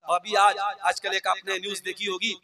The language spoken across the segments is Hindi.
अभी आजकल एक आपने न्यूज देखी होगी,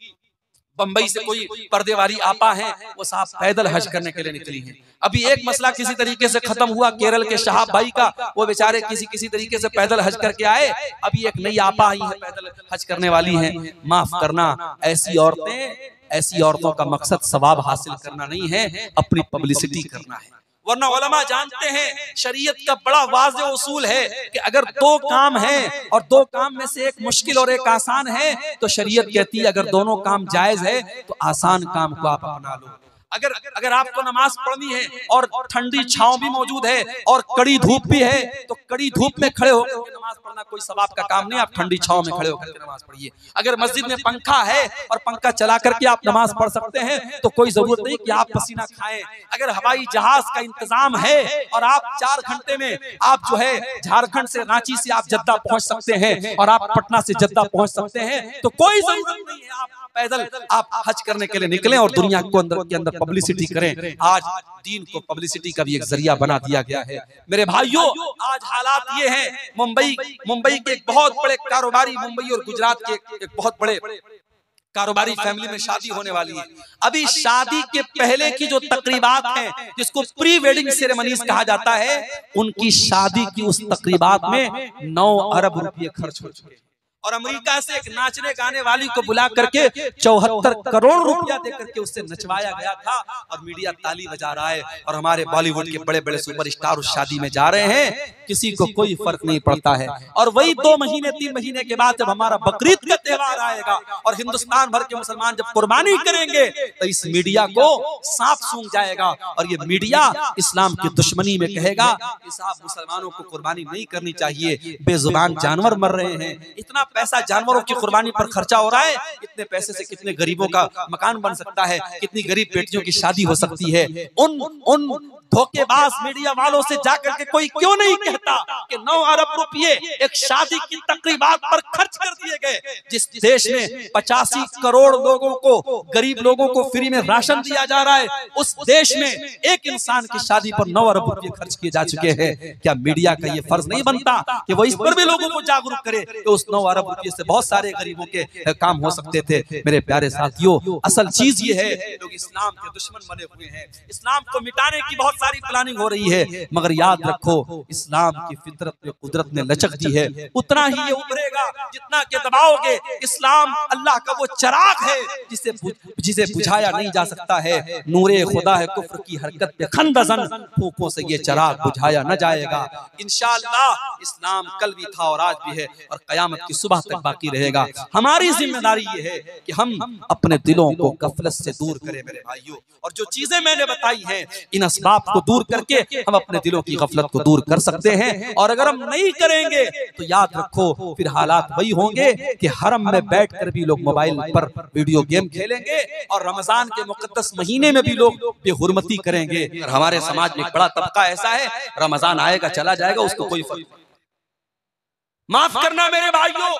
बंबई से कोई पर्दे वाली आपा है, वो साहब पैदल हज करने के लिए निकली हैं। अभी एक मसला किसी तरीके से खत्म हुआ केरल के शहाब भाई का, वो बेचारे किसी तरीके से पैदल हज करके आए। अभी एक नई आपा आई है पैदल हज करने वाली है। माफ करना, ऐसी औरतों का मकसद सवाब हासिल करना नहीं है, अपनी पब्लिसिटी करना है। वरना उलमा जानते हैं शरीयत का बड़ा वाज़ेह उसूल है कि अगर दो काम हैं और दो काम में से एक मुश्किल और एक आसान है, तो शरीयत कहती है अगर दोनों काम जायज है तो आसान काम को आप अपना लो। अगर आपको नमाज पढ़नी है और ठंडी छांव भी मौजूद है और कड़ी धूप भी है, तो कड़ी धूप में खड़े होकर नमाज पढ़ना कोई सवाब का काम नहीं, आप ठंडी छांव में खड़े होकर नमाज पढ़िए। अगर मस्जिद में पंखा है और पंखा चला करके आप नमाज पढ़ सकते हैं, तो कोई जरूरत नहीं कि आप पसीना खाएं। अगर हवाई जहाज का इंतजाम है और आप 4 घंटे में आप जो है झारखंड से, रांची से आप जद्दा पहुंच सकते हैं और आप पटना से जद्दा पहुंच सकते हैं, तो कोई जरूरत नहीं है आप पैदल आप हज करने के लिए निकलें और दुनिया को के अंदर पब्लिसिटी करें। आज दीन को पब्लिसिटी का भी एक जरिया बना दिया गया है। मेरे भाइयों, आज हालात ये हैं, मुंबई के एक बहुत बड़े कारोबारी, मुंबई और गुजरात के एक बहुत बड़े कारोबारी फैमिली में शादी होने वाली है। अभी शादी के पहले की जो तकरीबात हैं, जिसको प्री वेडिंग सेरेमनीज कहा जाता है, उनकी शादी की उस तकरीबात में 9 अरब रुपये खर्च हो चुके हैं। और अमेरिका से एक नाचने गाने वाली को बुला करके 74 करोड़ रुपया देकर के उससे नचवाया गया था, और मीडिया ताली बजा रहा है। और हमारे बॉलीवुड के बड़े बड़े सुपरस्टार उस शादी में जा रहे हैं, किसी को कोई फर्क नहीं पड़ता है। और वही 2 महीने 3 महीने के बाद जब हमारा बकरीद का त्योहार आएगा और हिंदुस्तान भर के मुसलमान जब कुर्बानी करेंगे, तो इस मीडिया को सांप सूंघ जाएगा और ये मीडिया इस्लाम की दुश्मनी में कहेगा कि साहब मुसलमानों को कुर्बानी नहीं करनी चाहिए, बेजुबान जानवर मर रहे हैं, इतना पैसा जानवरों की कुर्बानी पर खर्चा हो रहा है, इतने पैसे से कितने गरीबों का मकान बन सकता है, कितनी गरीब बेटियों की शादी हो सकती है। उन धोखेबाज मीडिया वालों से जाकर के कोई क्यों नहीं कहता कि 9 अरब रुपये एक शादी की तकरीबात पर खर्च कर दिए गए। जिस देश में 85 करोड़ लोगों को, गरीब लोगों को फ्री में राशन दिया जा रहा है, उस देश में एक इंसान की शादी पर 9 अरब रुपये खर्च किए जा चुके हैं। क्या मीडिया का ये फर्ज नहीं बनता कि वो इस पर भी लोगों को जागरूक करे कि उस 9 अरब रुपये से बहुत सारे गरीबों के काम हो सकते थे। मेरे प्यारे साथियों, असल चीज ये है, लोग इस्लाम के दुश्मन बने हुए हैं, इस्लाम को मिटाने की बहुत सारी प्लानिंग हो रही है, मगर याद रखो इस्लाम की फितरत में कुदरत ने लचक दी है, उतना ही ये उभरेगा जितना के दबाओगे। इस्लाम अल्लाह का वो चिराग है जिसे बुझाया नहीं जा सकता है। नूरे खुदा है कुफ्र की हरकत पे खंदजन, फूंकों से ये चिराग बुझाया न जाएगा। इंशाअल्लाह इस्लाम कल भी था और आज भी है और कयामत की सुबह तक बाकी रहेगा। हमारी जिम्मेदारी ये है कि हम अपने दिलों को गफलत से दूर करें मेरे भाइयों, और जो चीजें मैंने बताई हैं, इन असबाब को दूर करके हम अपने दिलों की गफलत को दूर कर सकते हैं। और अगर हम नहीं करेंगे तो याद रखो फिर हालात वही होंगे कि हरम में बैठकर भी लोग मोबाइल पर वीडियो गेम खेलेंगे, और रमजान के मुकद्दस महीने में भी लोग बेहुरमती करेंगे। और हमारे समाज में एक बड़ा तबका ऐसा है, रमजान आएगा चला जाएगा, उसको कोई फर्क नहीं। माफ करना मेरे भाइयों,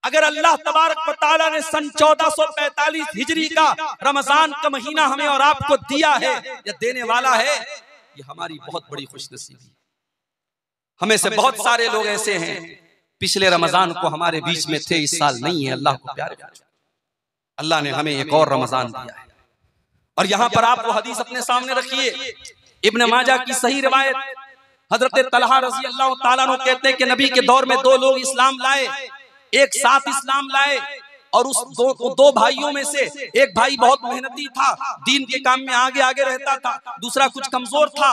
अगर अल्लाह तबारक व तआला ने सन 1445 हिजरी का रमजान का महीना हमें और आपको दिया है या देने वाला है, ये हमारी बहुत बड़ी खुशनसीबी। हमें से बहुत सारे लोग ऐसे हैं पिछले रमजान को हमारे बीच में थे, इस साल नहीं है। अल्लाह को प्यारे, अल्लाह ने हमें एक और रमजान दिया है। और यहाँ पर आप वो हदीस अपने सामने रखिए, इब्न माजा की सही रिवायत, हजरत तलहा रजी अल्लाह तआला अन्हु कहते हैं कि नबी के दौर में 2 लोग इस्लाम लाए, एक साथ इस्लाम लाए, और उस दो भाइयों में से एक भाई बहुत मेहनती था, दीन के काम में आगे आगे रहता था, दूसरा कुछ कमजोर था।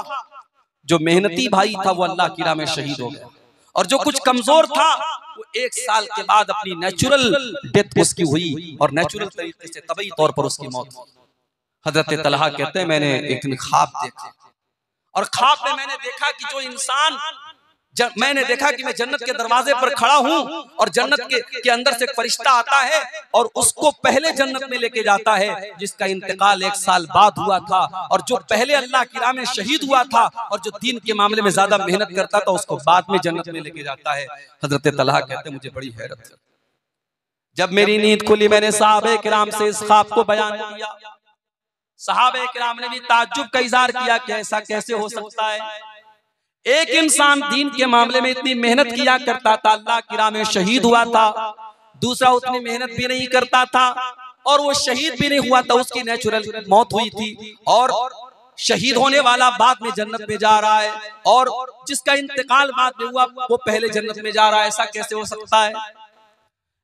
जो मेहनती भाई था वो अल्लाह की राह में शहीद हो गया, और जो कुछ कमजोर था वो 1 साल के बाद अपनी नेचुरल डेथ उसकी हुई, और नेचुरल तरीके से तबई तौर पर उसकी मौत हुई। हजरत तलहा कहते हैं मैंने एक दिन ख्वाब देखा, और ख्वाब में मैंने देखा कि जो इंसान, मैंने देखा कि मैं जन्नत के दरवाजे पर खड़ा हूं और जन्नत के अंदर से एक फरिश्ता आता है और उसको पहले जन्नत में लेके जाता है, जिसका इंतकाल 1 साल बाद हुआ था, और जो पहले अल्लाह की राह में शहीद हुआ था और जो दीन के मामले में ज्यादा मेहनत करता था उसको बाद में जन्नत में लेके जाता है। हजरत तलहा कहते हैं मुझे बड़ी हैरत है, जब मेरी नींद खुली मैंने सहाबे किराम से इस ख्वाब को बयान किया। सहाबे किराम ने भी ताज्जुब का इज़हार किया कि ऐसा कैसे हो सकता है, एक इंसान दीन के मामले में इतनी मेहनत किया करता था, अल्लाह की राह में शहीद हुआ था, दूसरा उतनी मेहनत भी नहीं करता था और वो शहीद भी नहीं हुआ था, उसकी नेचुरल मौत हुई थी और शहीद होने वाला बाद में जन्नत में जा रहा है और जिसका इंतकाल बाद में हुआ वो पहले जन्नत में जा रहा है। ऐसा कैसे हो सकता है?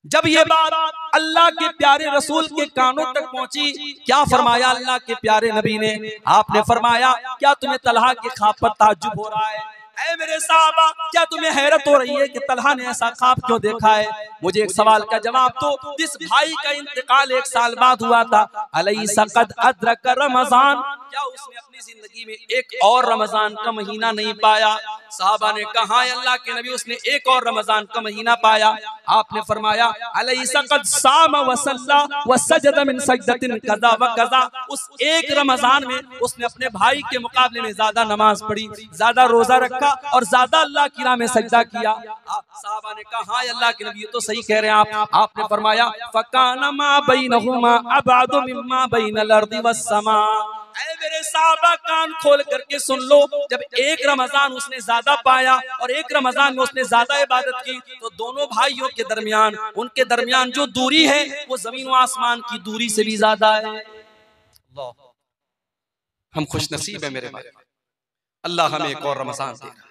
जब ये बात अल्लाह के प्यारे रसूल के कानों तक पहुंची, क्या फरमाया अल्लाह के प्यारे नबी ने? आपने फरमाया, क्या तुम्हें तलहा के ख्वाब पर ताज्जुब हो रहा है? ऐ मेरे साहबा, क्या तुम्हें हैरत हो रही है कि तलहा ने ऐसा ख्वाब क्यों देखा है? मुझे एक सवाल का जवाब दो। जिस भाई का इंतकाल 1 साल बाद हुआ था, अलैसा क़द अदरक रमज़ान, क्या उसने अपनी जिंदगी में एक और रमजान का महीना नहीं पाया? साहबा ने कहा, अल्लाह के नबी, उसने एक और रमजान का महीना पाया। आपने फरमाया, अलैसा क़द साम व सल्ला व सजद मिन सजदतिन कज़ा व कज़ा, उस एक रमजान में उसने अपने भाई के मुकाबले में ज्यादा नमाज पढ़ी, ज्यादा रोजा रखा और ज्यादा अल्लाह की राह में सजदा किया। साहबा ने कहा, अल्लाह के नबी, ये तो सही कह रहे हैं आप। आपने फरमाया, फकाना मा बैनहुमा अबअदु मिम्मा बैनल अर्दि वस समा। ऐ मेरे साहबा, कान खोल करके सुन लो, जब एक रमजान उसने ज्यादा पाया और एक रमजान में उसने ज्यादा इबादत की, तो दोनों भाइयों के दरमियान, उनके दरमियान जो दूरी है वो जमीन व आसमान की दूरी से भी ज्यादा है। हम खुश नसीब है मेरे भाई, अल्लाह हमें एक और रमजान दे रहा है।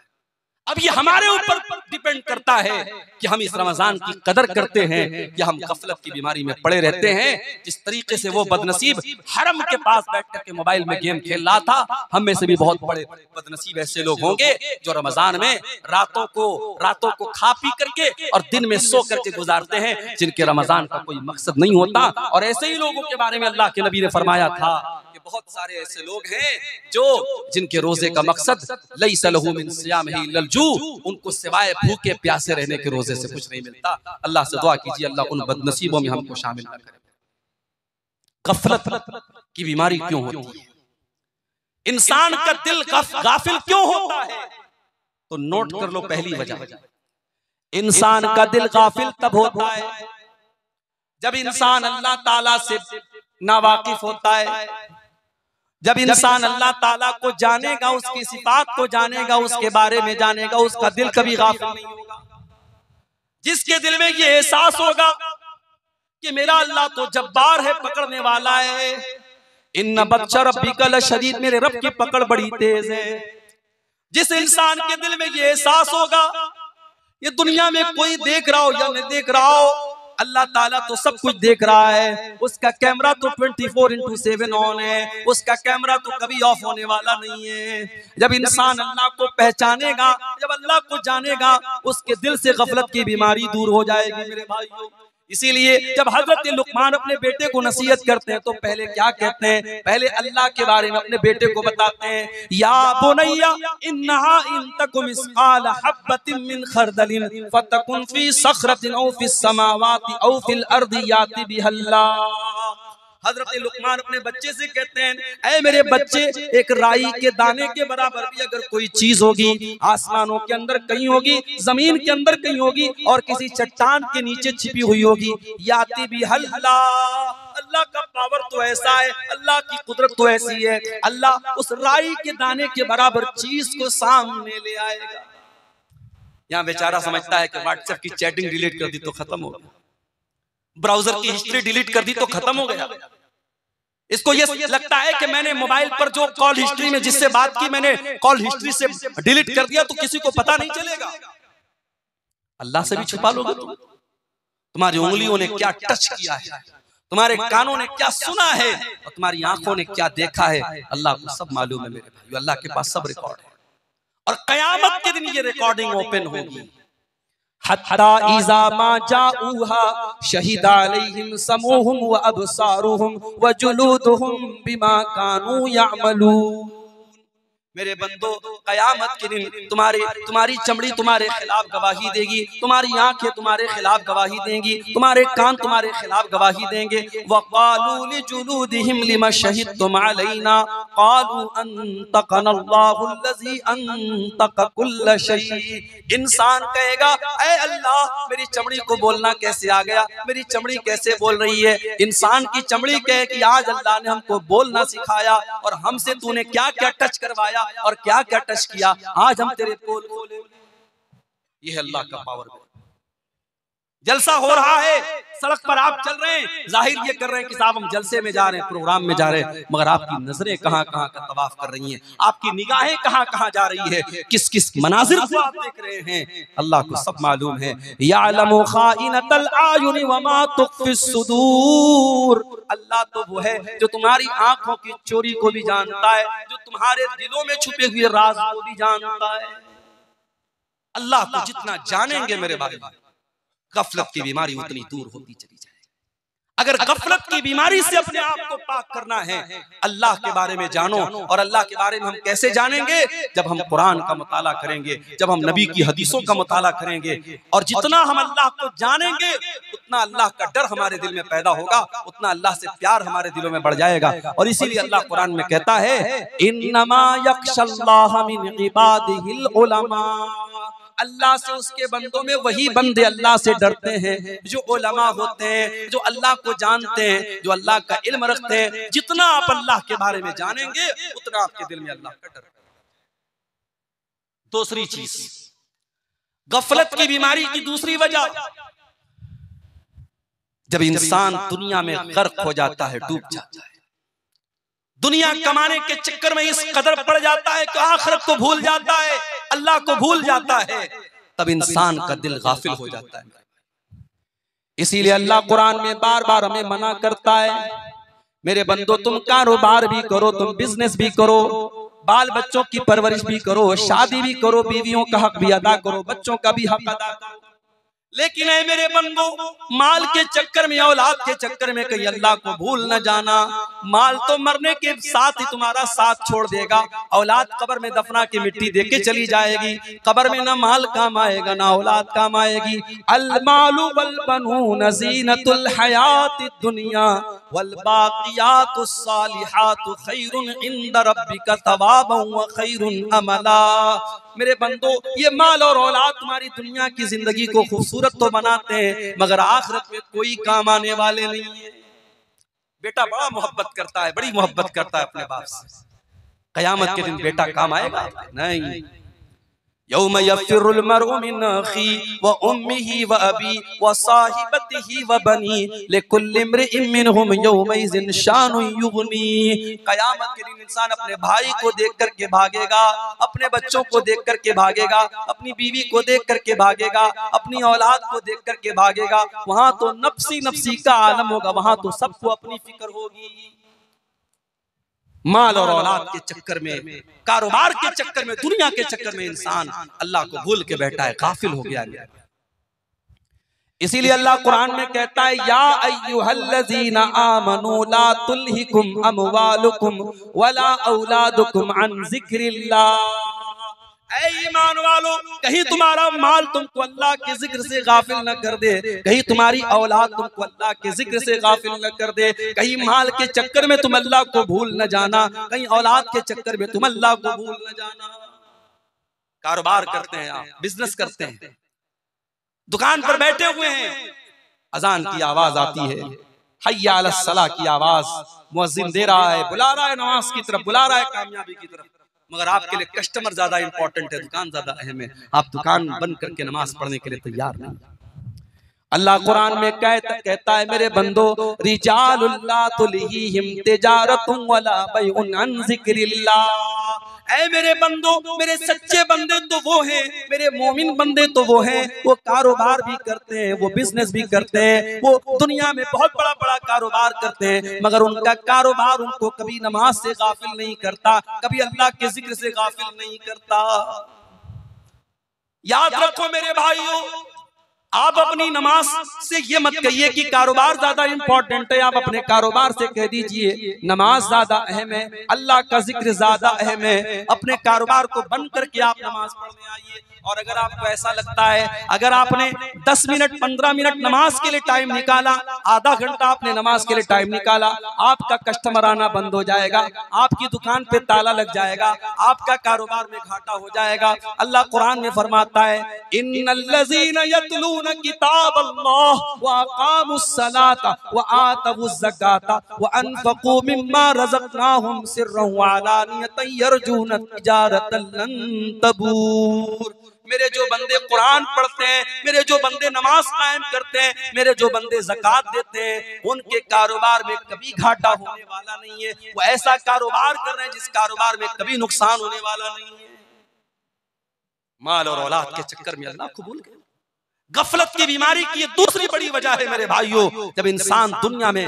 अब ये हमारे ऊपर डिपेंड करता है कि हम इस रमजान की कदर करते हैं या हम गफलत की बीमारी में पड़े रहते हैं। जिस तरीके से वो बदनसीब हरम के पास बैठ करके मोबाइल में गेम खेल रहा था, हम में से भी बहुत बड़े बदनसीब ऐसे लोग होंगे जो रमजान में रातों को खा पी करके और दिन में सो करके गुजारते हैं, जिनके रमजान का कोई मकसद नहीं होता। और ऐसे ही लोगों के बारे में अल्लाह के नबी ने फरमाया था कि बहुत सारे ऐसे लोग हैं जो जिनके रोजे का मकसद लैसा लहू मिन सियामिही इल्लल जू, उनको सिवाय भूखे प्यासे रहने के रोजे से कुछ नहीं मिलता। अल्लाह से दुआ कीजिए, अल्लाह उन बदनसीबों में हमको शामिल न करे। गफलत की बीमारी क्यों होती है? इंसान का दिल गाफिल क्यों होता है? तो नोट कर लो पहली वजह, इंसान का दिल गाफिल तब होता है जब इंसान अल्लाह ताला से नावाकिफ होता है, जब इंसान अल्लाह ताला को जानेगा, उसकी सिफात को जानेगा, उसके बारे में जानेगा, उसका दिल कभी गाफिल नहीं होगा। जिसके दिल में ये एहसास होगा कि मेरा अल्लाह तो जब्बार है, पकड़ने वाला है, इन्ना बच्चा रब्बिका लशदीद, मेरे रब की पकड़ बड़ी तेज है। जिस इंसान के दिल में ये एहसास होगा, ये दुनिया में कोई देख रहा हो या नहीं देख रहा हो, अल्लाह ताला तो सब कुछ देख रहा है। उसका कैमरा तो 24/7 ऑन है, उसका कैमरा तो कभी ऑफ होने वाला नहीं है। जब इंसान अल्लाह को पहचानेगा, जब अल्लाह को जानेगा, उसके दिल से गफलत की बीमारी दूर हो जाएगी मेरे भाइयों। इसीलिए जब हजरत लुकमान अपने बेटे को नसीहत करते हैं तो पहले क्या कहते हैं? पहले अल्लाह के बारे में अपने बेटे को बताते हैं, या बुनैया इन्नहा इन तकु मिस्काल हब्बतिन मिन खरदलिन फतकुन फी सखरतिन औ फिस समावाति औ फिल अर्दि याति बिहल्लाह। हजरत लुकमान अपने बच्चे से कहते हैं, ऐ मेरे बच्चे, एक राई के दाने के बराबर भी अगर कोई चीज होगी, आसमानों के अंदर कहीं होगी, जमीन के अंदर कहीं होगी और किसी चट्टान के नीचे छिपी हुई होगी, याति बिहल्ला, अल्लाह का पावर तो ऐसा है, अल्लाह की कुदरत तो ऐसी है, अल्लाह उस राई के दाने के बराबर चीज को सामने ले आएगा। यहाँ बेचारा समझता है कि व्हाट्सएप की चैटिंग डिलीट कर दी तो खत्म हो गया, ब्राउजर की हिस्ट्री डिलीट कर दी तो खत्म हो गया। इसको ये लगता है कि मैंने मोबाइल पर जो कॉल हिस्ट्री में जिससे बात की, मैंने कॉल हिस्ट्री से डिलीट कर दिया तो किसी को पता नहीं चलेगा। अल्लाह से भी छुपा लोगे तुम? तुम्हारी उंगलियों ने क्या टच किया है, तुम्हारे कानों ने क्या सुना है और तुम्हारी आंखों ने क्या देखा है, अल्लाह को सब मालूम है मेरे भाई। अल्लाह के पास सब रिकॉर्ड है और कयामत के दिन ये रिकॉर्डिंग ओपन होगी। हत्ता इज़ा मा जाऊहा शहीदा अलैहिम समूहुम व अबसारुहुम व जुलूदुहुम बिमा कानू यअमलून। मेरे बंदो, कयामत के दिन तुम्हारी चमड़ी तुम्हारे खिलाफ गवाही देगी, तुम्हारी आंखें तुम्हारे खिलाफ गवाही देंगी, तुम्हारे कान तुम्हारे खिलाफ गवाही देंगे। वक़ालू लिजुलूदिहिम लिमा शहिदतुम अलैना क़ालू अंतक़नल्लाहु अल्लज़ी अंतक़ कुल्ल शै। इंसान कहेगा, ऐ अल्लाह, मेरी चमड़ी को बोलना कैसे आ गया, मेरी चमड़ी कैसे बोल रही है? इंसान की चमड़ी कहे कि आज अल्लाह ने हमको बोलना सिखाया और हमसे तूने क्या क्या टच करवाया और क्या क्या टच किया, आज हम तेरे पोल खोले। ये है अल्लाह का पावर। जलसा हो रहा है, सड़क पर आप चल रहे हैं, जाहिर ये कर रहे हैं कि साहब हम जलसे में जा रहे हैं, प्रोग्राम में जा रहे हैं, मगर आपकी नजरें कहां कहां का तवाफ कर रही हैं, आपकी निगाहें कहां कहां जा रही है, किस किस मनाजिर को आप देख रहे हैं, अल्लाह को सब मालूम है। यालमु खाइनतल आयुनि वमा तुख्फिस सुदूर, अल्लाह तो वो है जो तुम्हारी आंखों की चोरी को भी जानता है, जो तुम्हारे दिलों में छुपे हुए राज को भी जानता है। अल्लाह को जितना जानेंगे मेरे भाई, गफलत की बीमारी उतनी दूर होती चली जाएगी। अगर गफलत की बीमारी से अपने आप को पाक करना है, अल्लाह के बारे में जानो। और अल्लाह के बारे में हम कैसे जानेंगे? जब हम कुरान का मुताला करेंगे, जब हम नबी की हदीसों का मुताला करेंगे। और जितना हम अल्लाह को जानेंगे, उतना अल्लाह का डर हमारे दिल में पैदा होगा, उतना अल्लाह से प्यार हमारे दिलों में बढ़ जाएगा। और इसीलिए अल्लाह कुरान में कहता है, इन्नमा यख्शल्लाह मिन इबादिहिल उलमा, अल्लाह से उसके बंदों में वही बंदे अल्लाह से डरते हैं जो उलमा होते हैं, जो अल्लाह को जानते हैं, जो अल्लाह का इल्म रखते हैं। जितना आप अल्लाह के बारे में जानेंगे, उतना आपके दिल में अल्लाह का डर। दूसरी चीज, गफलत की बीमारी की दूसरी वजह, जब इंसान दुनिया में गर्क हो जाता है, डूब जाता है, दुनिया कमाने के चक्कर में इस कदर पड़ जाता है कि आखिरत को भूल जाता है, अल्लाह को भूल जाता है, तब इंसान का दिल गाफिल हो जाता है। इसीलिए अल्लाह कुरान में बार बार हमें मना करता है, मेरे बंदो तुम कारोबार भी करो, तुम बिजनेस भी करो, बाल बच्चों की परवरिश भी करो, शादी भी करो, बीवियों का हक भी अदा करो, बच्चों का भी हक अदा करो, लेकिन ऐ मेरे बंदो, माल के चक्कर में, औलाद के चक्कर में कहीं अल्लाह को भूल न जाना। माल तो मरने के साथ ही तुम्हारा साथ छोड़ देगा, औलाद कब्र में दफना के मिट्टी देके चली जाएगी, कब्र में ना माल काम आएगा ना औलाद काम आएगी। अल मालु वल बनून ज़ीनतुल हयातिद दुनिया वल बाक़ियातुस सालिहातु खैरुन इंद रब्बिका सवाबन व खैरुन अमला। मेरे बंदो, ये माल और औलाद तुम्हारी दुनिया की जिंदगी को खूबसूरत तो बनाते हैं, मगर आखिरत में कोई काम आने वाले नहीं है। बेटा बड़ा मोहब्बत करता है, बड़ी मोहब्बत करता है अपने बाप से, कयामत के दिन बेटा काम आएगा? नहीं। यौम यफ़िरुल मरउ मिन अखी व उम्मिही व अबी व साहिबतिही व बनी लिकुल्लि इम्रिइन मिनहुम यौमइज़िन शानुन युगनी। कयामत के दिन इंसान अपने भाई को देख करके भागेगा, अपने बच्चों को देख करके भागेगा, अपनी बीवी को देख करके भागेगा, अपनी औलाद को देख करके भागेगा। वहां तो नफ्सी नफ्सी का आलम होगा, वहां तो सबको अपनी फिक्र होगी। माल और औलाद के चक्कर में, कारोबार के चक्कर में, दुनिया के चक्कर में इंसान अल्लाह को भूल के बैठा है, गाफिल हो गया है। इसीलिए अल्लाह कुरान में कहता है, या अय्युहल्लज़ीना आमनू ला तुल्हिकुम अमवालुकुम वला औलादुकुम अन ज़िक्रिल्लाह। ऐ ईमान वालो, कहीं तुम्हारा माल तुमको अल्लाह के जिक्र से गाफिल न कर दे, कहीं तुम्हारी औलाद तुमको अल्लाह के जिक्र से गाफिल न कर दे, कहीं माल के चक्कर में तुम अल्लाह को भूल न जाना, कहीं औलाद के चक्कर में तुम अल्लाह को भूल न जाना। कारोबार करते हैं आप, बिजनेस करते हैं, दुकान पर बैठे हुए हैं, अजान की आवाज आती है, हय्या अलस सलाह की आवाज, मुअज्जिन दे रहा है, बुला रहा है नमाज की तरफ, बुला रहा है कामयाबी की तरफ, मगर आपके लिए कस्टमर ज्यादा इंपॉर्टेंट है, दुकान ज्यादा अहम है। आप दुकान बंद करके नमाज पढ़ने के लिए तैयार नहीं। अल्लाह कुरान में कहता है, मेरे बंदो, रिजालुल ला तुल्हीहिम तिजारतुन वला बैउन अन ज़िक्रिल्लाह। ऐ मेरे बंदो, मेरे सच्चे बंदे तो वो हैं, मेरे मोमिन बंदे तो वो हैं, वो कारोबार भी करते हैं, वो बिजनेस भी करते हैं, वो दुनिया में बहुत बड़ा बड़ा कारोबार करते हैं, मगर उनका कारोबार उनको कभी नमाज से गाफिल नहीं करता, कभी अल्लाह के जिक्र से गाफिल नहीं करता। याद रखो मेरे भाइयों, आप अपनी नमाज से ये मत कहिए कि कारोबार ज्यादा इंपॉर्टेंट है, आप अपने कारोबार से कह दीजिए नमाज ज्यादा अहम है, अल्लाह का जिक्र ज्यादा अहम है। अपने कारोबार को बंद करके आप नमाज पढ़ने आइए। और अगर आपको ऐसा लगता है, अगर आपने 10 मिनट 15 मिनट नमाज के लिए टाइम निकाला, आधा घंटा आपने नमाज के लिए टाइम निकाला, आपका कस्टमर आना बंद हो जाएगा, आपकी दुकान पे ताला लग जाएगा, आपका कारोबार में घाटा हो जाएगा। अल्लाह कुरान में फरमाता है, इन्नल्लज़ीना यतलूना किताबल्लाह व अक़ामुस्सलाता व आतवुज़ ज़काता व अनफ़क़ू मिम्मा रज़क़नाहुम सिर्रन व अलानियतन यरजूना तिजारतन लन तबूर। मेरे जो बंदे कुरान पढ़ते हैं, मेरे जो बंदे नमाज कायम करते हैं, मेरे जो बंदे ज़कात देते हैं, उनके कारोबार में कभी घाटा होने वाला नहीं है। वो ऐसा कारोबार कर रहे हैं जिस कारोबार में कभी नुकसान होने वाला नहीं है। माल और औलाद के चक्कर में अल्लाह को भूल गए। गफलत की बीमारी की ये दूसरी बड़ी वजह है मेरे भाइयों। जब इंसान दुनिया में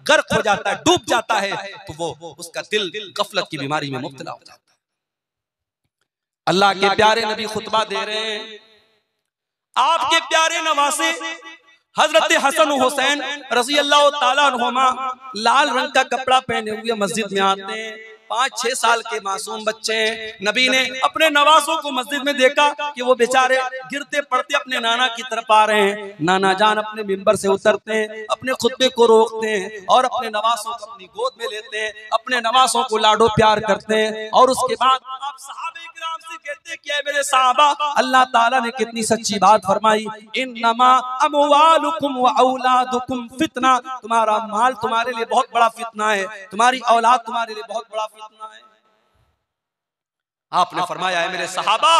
गर्क हो जाता है, डूब जाता है, तो वो उसका दिल गफलत की बीमारी में मुब्तला हो जाता है। अल्लाह के प्यारे नबी खुतबा दे रहे हैं, आपके प्यारे नवासे हजरत हसन हुसैन रज़ी अल्लाह ताला अन्हुमा लाल रंग का कपड़ा पहने हुए मस्जिद में आते हैं। 5-6 साल के मासूम बच्चे हैं। नबी ने अपने नवासों को मस्जिद में देखा कि वो बेचारे गिरते पड़ते अपने नाना की तरफ आ रहे हैं। नाना जान अपने मिंबर से उतरते हैं, अपने खुतबे को रोकते हैं और अपने नवासों को अपनी गोद में लेते हैं, अपने नवासों को लाडो प्यार करते हैं। और उसके बाद आप सहाबे किराम से कहते हैं कि मेरे सहाबा, अल्लाह ताला ने कितनी सच्ची बात फरमाई, इन्नमा अमवालुकुम व औलादुकुम फितना। तुम्हारा माल तुम्हारे लिए बहुत बड़ा फितना है, तुम्हारी औलाद तुम्हारे लिए बहुत बड़ा फितना है। आपने फरमाया है मेरे सहाबा,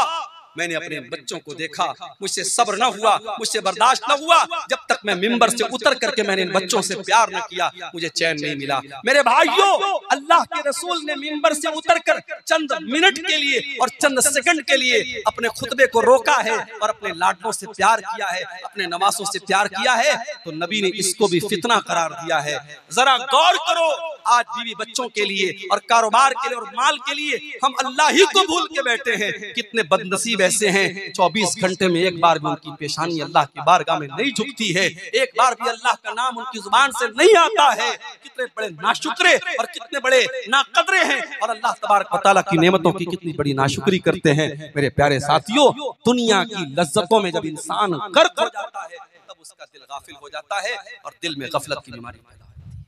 मैंने अपने बच्चों को देखा, मुझसे सब्र न हुआ, मुझसे बर्दाश्त न हुआ, जब तक मैं मिंबर से उतर करके मैंने इन बच्चों से प्यार न किया, मुझे चैन नहीं मिला। मेरे भाइयों, अल्लाह के रसूल ने मिंबर से उतरकर चंद मिनट के लिए और चंद सेकंड के लिए अपने खुतबे को रोका है और अपने लाडलों से प्यार किया है, अपने नवासों से प्यार किया है, तो नबी ने इसको भी फितना करार दिया है। जरा गौर करो, आज बीवी बच्चों के लिए और कारोबार के लिए और माल के लिए हम अल्लाह ही को भूल के बैठे हैं। कितने बदनसीब ऐसे हैं, 24 घंटे में एक बार भी उनकी पेशानी अल्लाह की बारगाह में नहीं झुकती है, एक बार भी अल्लाह का नाम उनकी जुबान से नहीं आता है। कितने बड़े नाशुक्रे और कितने बड़े नाकदरे हैं, और अल्लाह तबारक व तआला की नेमतों की कितनी बड़ी नाशुक्री करते हैं। मेरे प्यारे साथियों, दुनिया की लज्जतों में जब इंसान गर्क हो जाता है, तब उसका दिल गाफिल हो जाता है और दिल में गफलत की बीमारी पैदा होती है।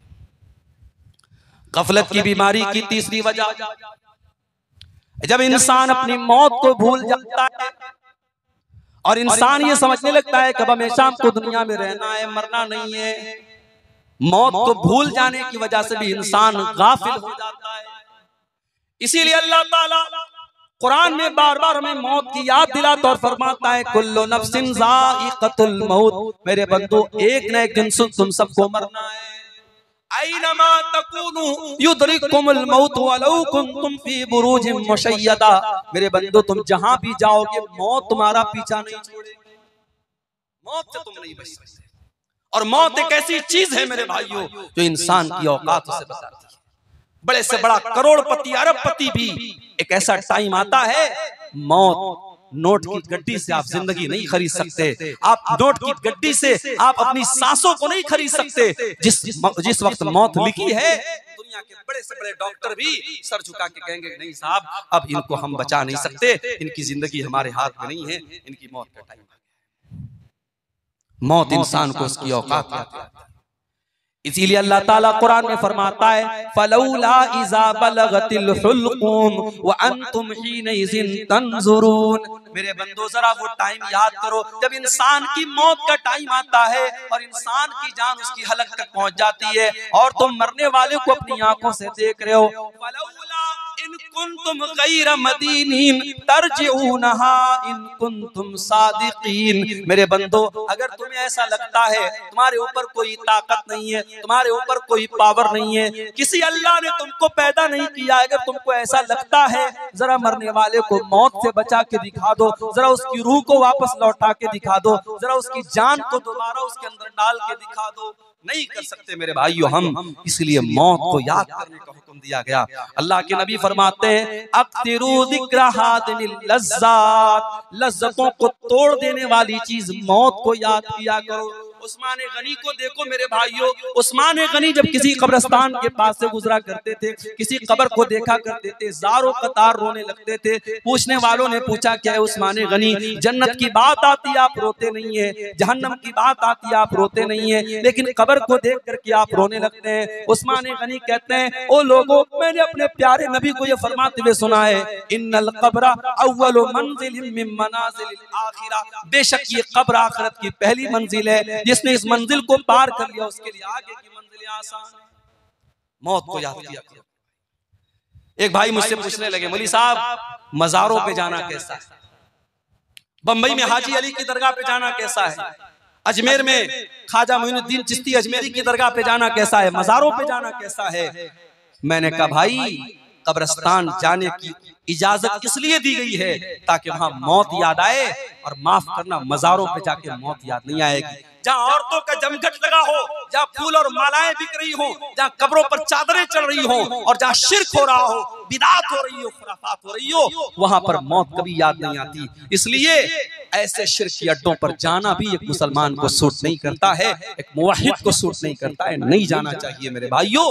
गफलत की बीमारी की तीसरी वजह, जब इंसान अपनी मौत को भूल जाता है और इंसान ये समझने लगता है कि अब हमेशा हमको दुनिया में रहना है, मरना नहीं है। मौत को भूल जाने की वजह से भी इंसान गाफिल हो जाता है। इसीलिए अल्लाह ताला कुरान में बार बार हमें मौत की याद दिलाता और फरमाता है, कुल्लु नफ्सिन ज़ाइक़तुल मौत। मेरे बंदो, एक न एक दिन तुम सबको मरना है। ऐनमा तकूनु युदरिकुमुल मौत वलौ कुंतुम फी बुरूजिम मुशय्यदा। मेरे बंदो, तुम जहां भी जाओगे, मौत तुम्हारा पीछा नहीं छोड़ेगी, मौत से तुम नहीं बच सकते। और मौत एक ऐसी चीज है मेरे भाइयों, जो इंसान की औकात से बताती है। बड़े से बड़ा करोड़पति, अरबपति भी एक ऐसा टाइम आता है, मौत नोट की गड्डी से आप जिंदगी नहीं खरीद सकते, आप नोट की गड्डी से आप अपनी सांसों को नहीं खरीद सकते। जिस वक्त मौत लिखी है, दुनिया के बड़े से बड़े डॉक्टर भी सर झुका के कहेंगे, नहीं साहब, अब इनको हम बचा नहीं सकते, इनकी जिंदगी हमारे हाथ में नहीं है, इनकी मौत का टाइम आ गया। मौत इंसान को उसकी औकात देती है। इसीलिए अल्लाह ताला कुरान में फरमाता है, फलौला इज़ा बलगतिल हुल्क़ूम व अंतुम हीनइज़िन तंज़ुरून। मेरे बंदो, जरा वो टाइम याद करो जब इंसान की मौत का टाइम आता है और इंसान की जान उसकी हलक तक पहुंच जाती है और तुम मरने वाले को अपनी आंखों से देख रहे हो। फलौला इन कुंतुम गैर मदीनीन तरजिऊनहा इन कुंतुम सादिकीन। मेरे बंदो, अगर तुम्हें ऐसा लगता है तुम्हारे ऊपर कोई ताकत नहीं है, तुम्हारे ऊपर कोई पावर नहीं है, किसी अल्लाह ने तुमको पैदा नहीं किया, अगर तुमको ऐसा लगता है, जरा मरने वाले को मौत से बचा के दिखा दो, जरा उसकी रूह को वापस लौटा के दिखा दो, जरा उसकी जान को दोबारा उसके अंदर डाल के दिखा दो। नहीं कर सकते मेरे भाइयों हम, इसलिए मौत को याद करने का हुक्म दिया गया। अल्लाह के नबी फरमाते हैं, अक्तिरू ज़िक्र हादिनिल लज़्ज़ात। लज्जतों को तोड़ देने वाली चीज मौत को याद किया करो। उस्मान गनी को देखो मेरे भाइयों, उस्मान गनी जब किसी कब्रिस्तान के पास से गुजरा करते थे, किसी कब्र को देखा करते थे, ज़ारो कतार रोने लगते थे। पूछने वालों ने पूछा, क्या है उस्मान गनी, जन्नत की बात आती है आप रोते नहीं है, जहन्नम की बात आती है आप रोते नहीं है, लेकिन कब्र को देख करके आप रोने लगते हैं। उस्मान गनी कहते हैं, ओ लोगों, मैंने अपने प्यारे नबी को यह फरमाते हुए सुना है, इन्नल कब्र अव्वलु मंजिलिन मिन मनाजिलिल आखिरा। बेशक ये कब्र आखिरत की पहली मंजिल है, जिसने इस मंजिल को पार कर लिया उसके लिए आगे की मंजिलें आसान है। मौत को याद किया करो। एक भाई मुझसे पूछने लगे, मौलवी साहब, मज़ारों पे जाना कैसा है? बंबई में हाजी अली की दरगाह पे जाना कैसा है, अजमेर में ख्वाजा मोइनुद्दीन चिश्ती अजमेरी की दरगाह पे जाना कैसा है, मज़ारों पे जाना कैसा है। मैंने कहा भाई कब्रिस्तान जाने की इजाजत इसलिए दी गई है ताकि वहां मौत याद आए, और माफ करना मज़ारों पे जाके मौत याद नहीं आएगी। जहाँ औरतों का जमघट लगा हो, जहाँ फूल और मालाएं बिक रही हो, जहाँ कब्रों पर चादरें चढ़ रही हो, और जहाँ शिर्क हो रहा हो, बिदात हो रही हो, खुराफात हो रही हो, वहां पर मौत कभी याद नहीं आती। इसलिए ऐसे शिर्क के अड्डों पर जाना भी एक मुसलमान को सूट नहीं करता है, एक मुवहिद को सूट नहीं करता है, नहीं जाना चाहिए मेरे भाइयों।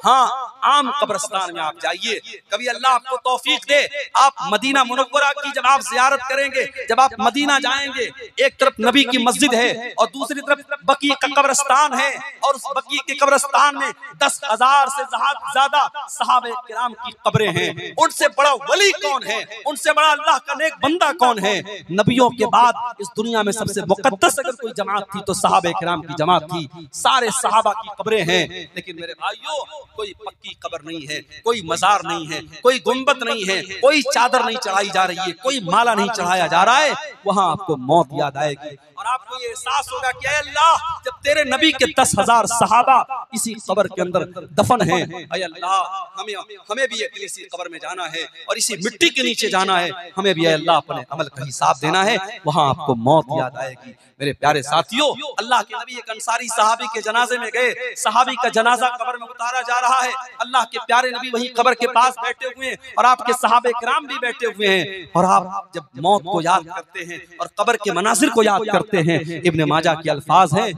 हाँ, आम कब्रिस्तान में आप जाइए, कभी अल्लाह आपको तौफीक दे, आप मदीना मुनव्वरा की जब आप ज़ियारत करेंगे, जब आप मदीना जाएंगे, एक तरफ नबी की मस्जिद है और दूसरी तरफ बकी का कब्रिस्तान है, और उस बकी के कब्रिस्तान में 10,000 से ज्यादा सहाबे किराम की कब्रें हैं। उनसे बड़ा वली कौन है, उनसे बड़ा अल्लाह का नेक बंदा कौन है? नबियों के बाद इस दुनिया में सबसे मुकद्दस अगर कोई जमात थी तो सहाबे किराम की जमात थी। सारे सहाबा की कब्रें हैं, लेकिन मेरे भाइयों कोई पक्की कब्र नहीं है, कोई मजार नहीं है, कोई गुंबद नहीं है, कोई चादर नहीं चढ़ाई जा रही है, कोई माला नहीं चढ़ाया जा रहा है। वहां आपको मौत याद आएगी और आपको ये एहसास होगा कि अल्लाह, जब तेरे नबी के 10,000 सहाबा इसी कब्र के अंदर दफन हैं, अय अल्लाह हमें भी एक इसी कब्र में जाना है और इसी मिट्टी के नीचे जाना है, हमें भी अल्लाह अपने अमल का हिसाब देना है। वहां आपको मौत याद आएगी। मेरे प्यारे साथियों, अल्लाह के नबी एक अंसारी सहाबी के जनाजे में गए, सहाबी का जनाजा कब्र में उतारा जा रहा है, अल्लाह के प्यारे नबी वहीं कब्र के पास बैठे हुए हैं और आपके सहाबे किराम भी बैठे हुए हैं। और आप जब मौत को याद करते हैं और कब्र के मनाजिर को याद करते हैं, इब्ने माजा के अल्फाज हैं,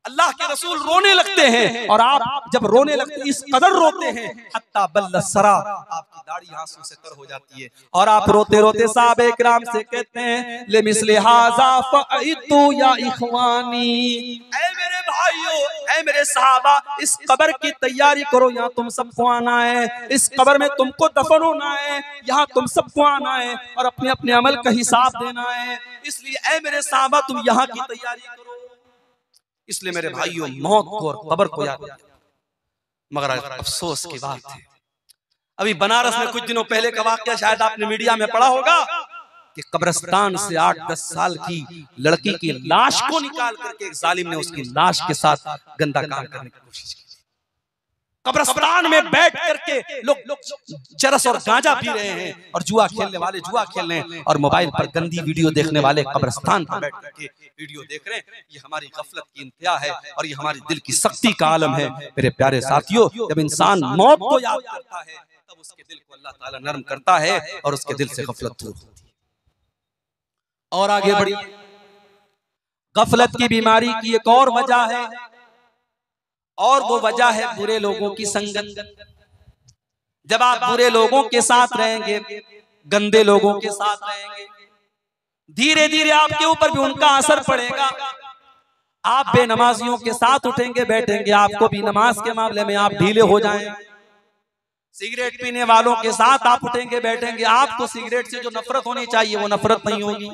अल्लाह के रसूल रोने लगते हैं, और आप जब रोने लगते इस कदर रोते हैं हत्ता बल्लसरा, आपकी दाढ़ी आंसू से तर हो जाती है, और आप रोते रोते साहबे किराम से कहते हैं ले मिसले हाजा फअइतु या इखवानी, ऐ मेरे भाइयों, ऐ मेरे सहाबा, इस कब्र की तैयारी करो, यहाँ तुम सबको आना है, इस कब्र में तुमको दफन होना है, यहाँ तुम सबको आना है और अपने अपने अमल का हिसाब देना है। इसलिए ऐ मेरे सहाबा तुम यहाँ की तैयारी करो। इसलिए मेरे भाइयों मौत को और कब्र को याद किया। मगर अफसोस की बात है, अभी बनारस में कुछ दिनों पहले का वाकया शायद आपने मीडिया में पढ़ा होगा कि कब्रिस्तान से 8-10 साल की लड़की की लाश को निकाल करके एक जालिम ने उसकी लाश के साथ गंदा काम करने की कोशिश की। कब्रिस्तान में बैठ करके लोग चरस और गांजा पी रहे हैं, और जुआ खेलने वाले जुआ खेल रहे हैं, और मोबाइल पर गंदी वीडियो देखने वाले कब्रिस्तान पर बैठ करके वीडियो देख रहे हैं। ये हमारी गफलत की इंतहा है और ये हमारी दिल की सख्ती का आलम है। मेरे प्यारे साथियों, जब इंसान मौत को याद करता है तब उसके दिल को अल्लाह ताला नरम करता है और उसके दिल से गफलत दूर होती है। और आगे बढ़ी, गफलत की बीमारी की एक और वजह है, और वो वजह है बुरे लोगों की संगत। जब आप बुरे लोगों के साथ रहेंगे, गंदे लोगों के साथ रहेंगे, धीरे धीरे आपके ऊपर भी उनका असर पड़ेगा। आप बेनमाजियों के साथ उठेंगे बैठेंगे, आपको भी नमाज के मामले में आप ढीले हो जाएं। सिगरेट पीने वालों के साथ आप उठेंगे बैठेंगे, आपको सिगरेट से जो नफरत होनी चाहिए वो नफरत नहीं होगी।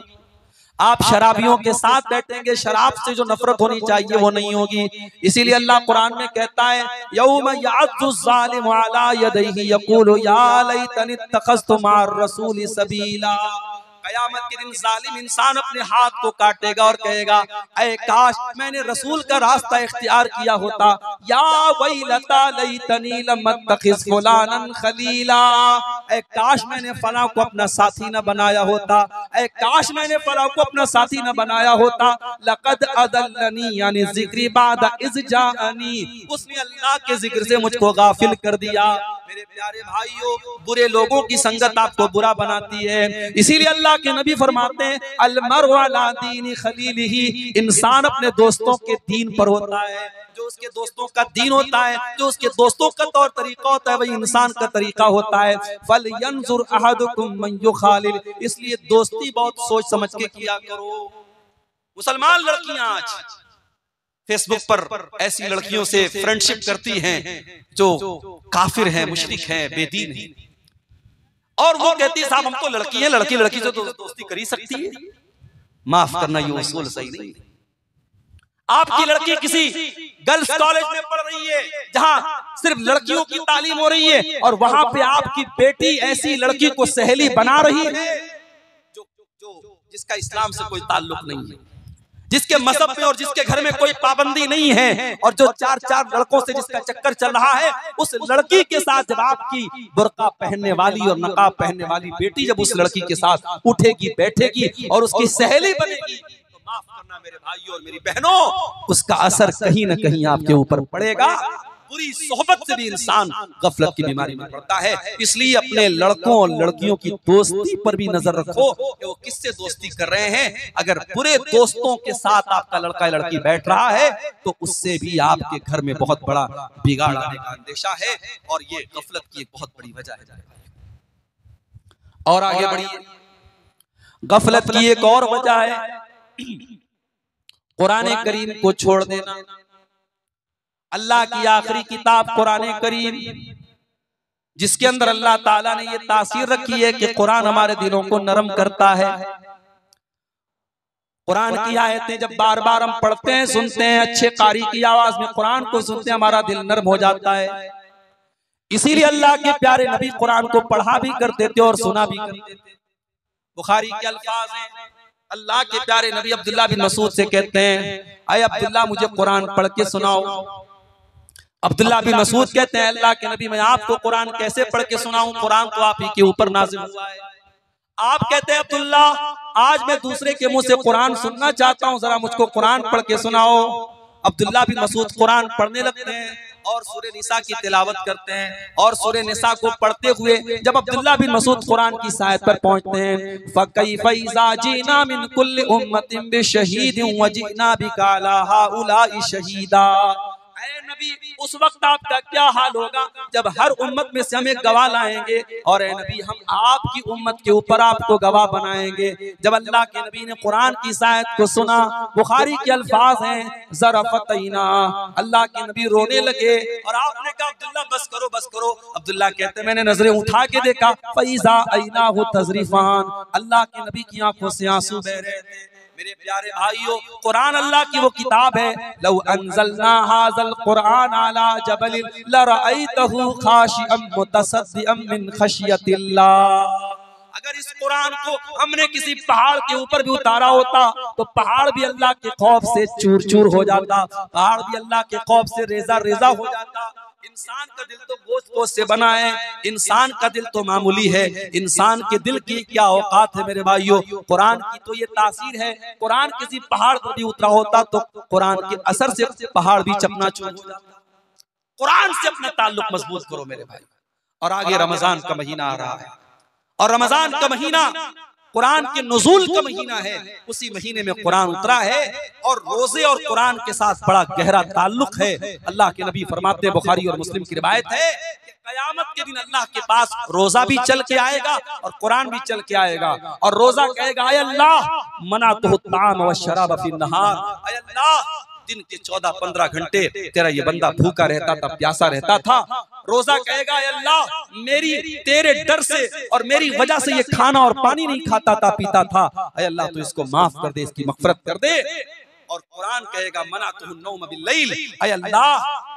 आप शराबियों के साथ बैठेंगे, शराब से जो नफरत होनी चाहिए वो नहीं होगी। इसीलिए अल्लाह कुरान में कहता है यौम यअद्दु ज़ालिमु अला यदैहि यक़ूलु या लैतनी इत्तख़ज़्तु मअर रसूलि सबीला। कयामत के दिन जालिम इंसान अपने हाथ को काटेगा और कहेगा ऐ काश मैंने रसूल का रास्ता इख्तियार किया होता, या वैलता लैतनी लम अत्तखिज़ फुलानन खलीला, ऐ काश मैंने फलां को अपना साथी न बनाया होता, ऐ काश मैंने फलां को अपना साथी न बनाया होता। लक़द अदल्लनी यानी ज़िक्री बाद इज़ जाअनी, उसने अल्लाह के जिक्र से मुझको गाफिल कर दिया। मेरे प्यारे भाइयों, बुरे लोगों की संगत आपको बुरा बनाती है। इसीलिए अल्लाह के नबी फरमाते हैं अलमरउ अला दीनी खलीलिही, इंसान अपने दोस्तों के दीन पर होता है। जो उसके दोस्तों का दीन होता है, जो उसके दोस्तों का तौर तरीका होता है, वही इंसान का तरीका होता है। फलयंजुर अहदुकुम मन युखालिल, इसलिए दोस्ती बहुत सोच समझ के किया करो। मुसलमान लड़कियां आज फेसबुक पर ऐसी लड़कियों से फ्रेंडशिप करती हैं जो काफिर हैं, मुशरिक हैं, बेदीन हैं, और वो कहती है साहब हम तो लड़की हैं, लड़की लड़की से तो दोस्ती कर ही सकती है। माफ करना ये उसूल सही नहीं। आपकी लड़की किसी गर्ल्स कॉलेज में पढ़ रही है जहां सिर्फ लड़कियों की तालीम हो रही है, और वहां पे आपकी बेटी ऐसी लड़की को सहेली बना रही है जो जिसका इस्लाम से कोई ताल्लुक नहीं है, जिसके मजहब में और जिसके घर में कोई पाबंदी नहीं है, और जो चार चार लड़कों से जिसका चक्कर चल रहा है, उस लड़की के साथ जब आपकी बुर्का पहनने वाली और नकाब पहनने वाली बेटी जब उस लड़की के साथ उठेगी बैठेगी और उसकी सहेली बनेगी, तो माफ करना मेरे भाइयों और मेरी बहनों, उसका असर कहीं न कहीं आपके ऊपर पड़ेगा। बुरी सोहबत से भी इंसान गफलत की बीमारी में पड़ता है। इसलिए अपने लड़कों और लड़कियों की दोस्ती पर भी नजर रखो कि वो किससे दोस्ती कर रहे हैं। अगर बुरे दोस्तों के साथ आपका लड़का या लड़की बैठ रहा है तो उससे भी आपके घर में बहुत बड़ा बिगाड़ आने का अंदेशा है, और ये गफलत की एक बहुत बड़ी वजह है। और आगे बढ़िए, गफलत की एक और वजह है कुरान करीम को छोड़ देना। अल्लाह की आखिरी किताब कुरान करीम, जिसके अंदर अल्लाह ताला ने ये तासीर रखी है कि कुरान हमारे दिलों को नरम करता है। कुरान की आयतें जब बार बार हम पढ़ते हैं, सुनते हैं, अच्छे कारी की आवाज में कुरान को सुनते हैं, हमारा दिल नरम हो जाता है। इसीलिए अल्लाह के प्यारे नबी कुरान को पढ़ा भी करते थे और सुना भी करते थे। बुखारी के अल्फाज हैं, अल्लाह के प्यारे नबी अब्दुल्ला बिन मसूद से कहते हैं, अय अब्दुल्ला मुझे कुरान पढ़ के सुनाओ। अब्दुल्ला बिन मसूद कहते हैं, अल्लाह के नबी मैं आपको कुरान कैसे पढ़ के सुनाऊं, कुरान तो आप ही के ऊपर नाज़िल हुआ है। आप कहते हैं, अब्दुल्ला आज मैं दूसरे के मुंह से कुरान सुनना चाहता हूं, जरा मुझको कुरान पढ़ के सुनाओ। अब्दुल्ला बिन मसूद कुरान पढ़ने लगते हैं और सूरे निसा की तिलावत करते हैं, और सूरे निसा को पढ़ते हुए जब अब्दुल्ला बिन मसूद कुरान की आयत पर पहुंचते हैं, फकैफ़ इज़ा जीना मिन कुल्लि उम्मतिन बिशहीदिन व जीना बिका अला हाउलाइ शहीदा। नबी उस वक्त आपका क्या हाल होगा जब हर उम्मत में से हम एक गवाह लाएंगे, और ए नबी हम आपकी उम्मत के ऊपर आपको गवाह बनाएंगे। जब अल्लाह के नबी ने कुरान की आयत को सुना, बुखारी के अल्फाज हैं, ज़रफ़तैना, अल्लाह के नबी रोने लगे, और आपने कहा अब्दुल्ला बस करो बस करो। अब्दुल्ला कहते मैंने नजरें उठा के देखा, फ़इज़ा ऐनाहु तज़रिफ़ान, अल्लाह के नबी की आंखों से आंसू बह रहे थे। मेरे प्यारे भाइयों, कुरान अल्लाह की वो किताब है, लौ अंज़लना हाज़ल कुरान अला जबलिन लरअयतहु खाशिअम मुतसद्दिअम मिन खशियतिल्लाह। अगर इस कुरान को हमने किसी पहाड़ के ऊपर भी उतारा होता तो पहाड़ भी अल्लाह के खौफ से चूर चूर हो जाता, पहाड़ भी अल्लाह के खौफ से रेजा रेजा हो जाता। इंसान का दिल तो गोश्त गोश्त से बना है, इंसान का दिल तो मामूली है। इंसान के दिल की क्या औकात है मेरे भाइयों, कुरान की तो ये तासीर है। कुरान किसी पहाड़ पर भी उतरा होता तो कुरान के असर से पहाड़ भी चकनाचूर हो जाता। कुरान से अपना ताल्लुक मजबूत करो मेरे भाई। और आगे रमजान का महीना आ रहा है, और रमजान का महीना कुरान के नुज़ूल का महीना है। उसी महीने में कुरान उतरा है, और रोजे और कुरान के साथ बड़ा गहरा ताल्लुक है। अल्लाह के नबी फरमाते हैं, बुखारी और मुस्लिम की रिवायत है कि क़यामत के दिन अल्लाह के पास रोजा भी चल के आएगा और कुरान भी चल के आएगा, और रोजा कहेगा अय अल्लाह मनातुहु ताम व शराब फिन नहार, अय अल्लाह दिन के 14-15 घंटे तेरा ये बंदा भूखा रहता था, प्यासा रहता था। रोजा कहेगा अल्लाह मेरी तेरे डर से और मेरी वजह से ये खाना और पानी नहीं खाता था, पीता था, अल्लाह तो इसको माफ कर दे, इसकी मग़फ़िरत कर दे। और कुरान कहेगा मनातुहु नौम बिल्लैल, अल्लाह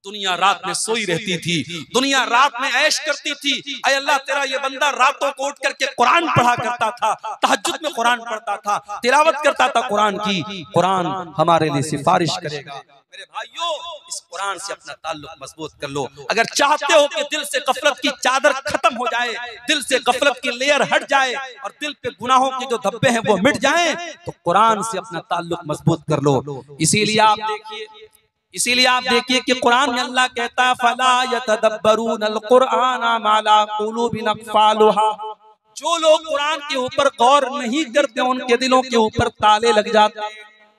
दुनिया रात में सोई रहती थी, दुनिया रात में ऐश करती थी, अय अल्लाह तेरा ये बंदा रातों को उठ करके कुरान पढ़ा करता था, तहज्जुद में कुरान पढ़ता था, तिलावत करता था कुरान की। कुरान हमारे लिए सिफारिश करेगा। मेरे भाइयों, इस कुरान से अपना ताल्लुक मजबूत कर लो। अगर चाहते हो कि दिल से गफलत की चादर खत्म हो जाए, दिल से गफलत की लेयर हट जाए और दिल पे गुनाहों के जो धब्बे हैं वो मिट जाएं, तो कुरान से अपना ताल्लुक मजबूत कर लो। इसीलिए आप देखिए कि कुरान में अल्लाह कहता है फला यतदब्बरूनल कुरआन माला कुलूबिन अक़फ़ालुहा, जो लोग कुरान के ऊपर गौर नहीं करते उनके दिलों के ऊपर ताले लग जाते हैं।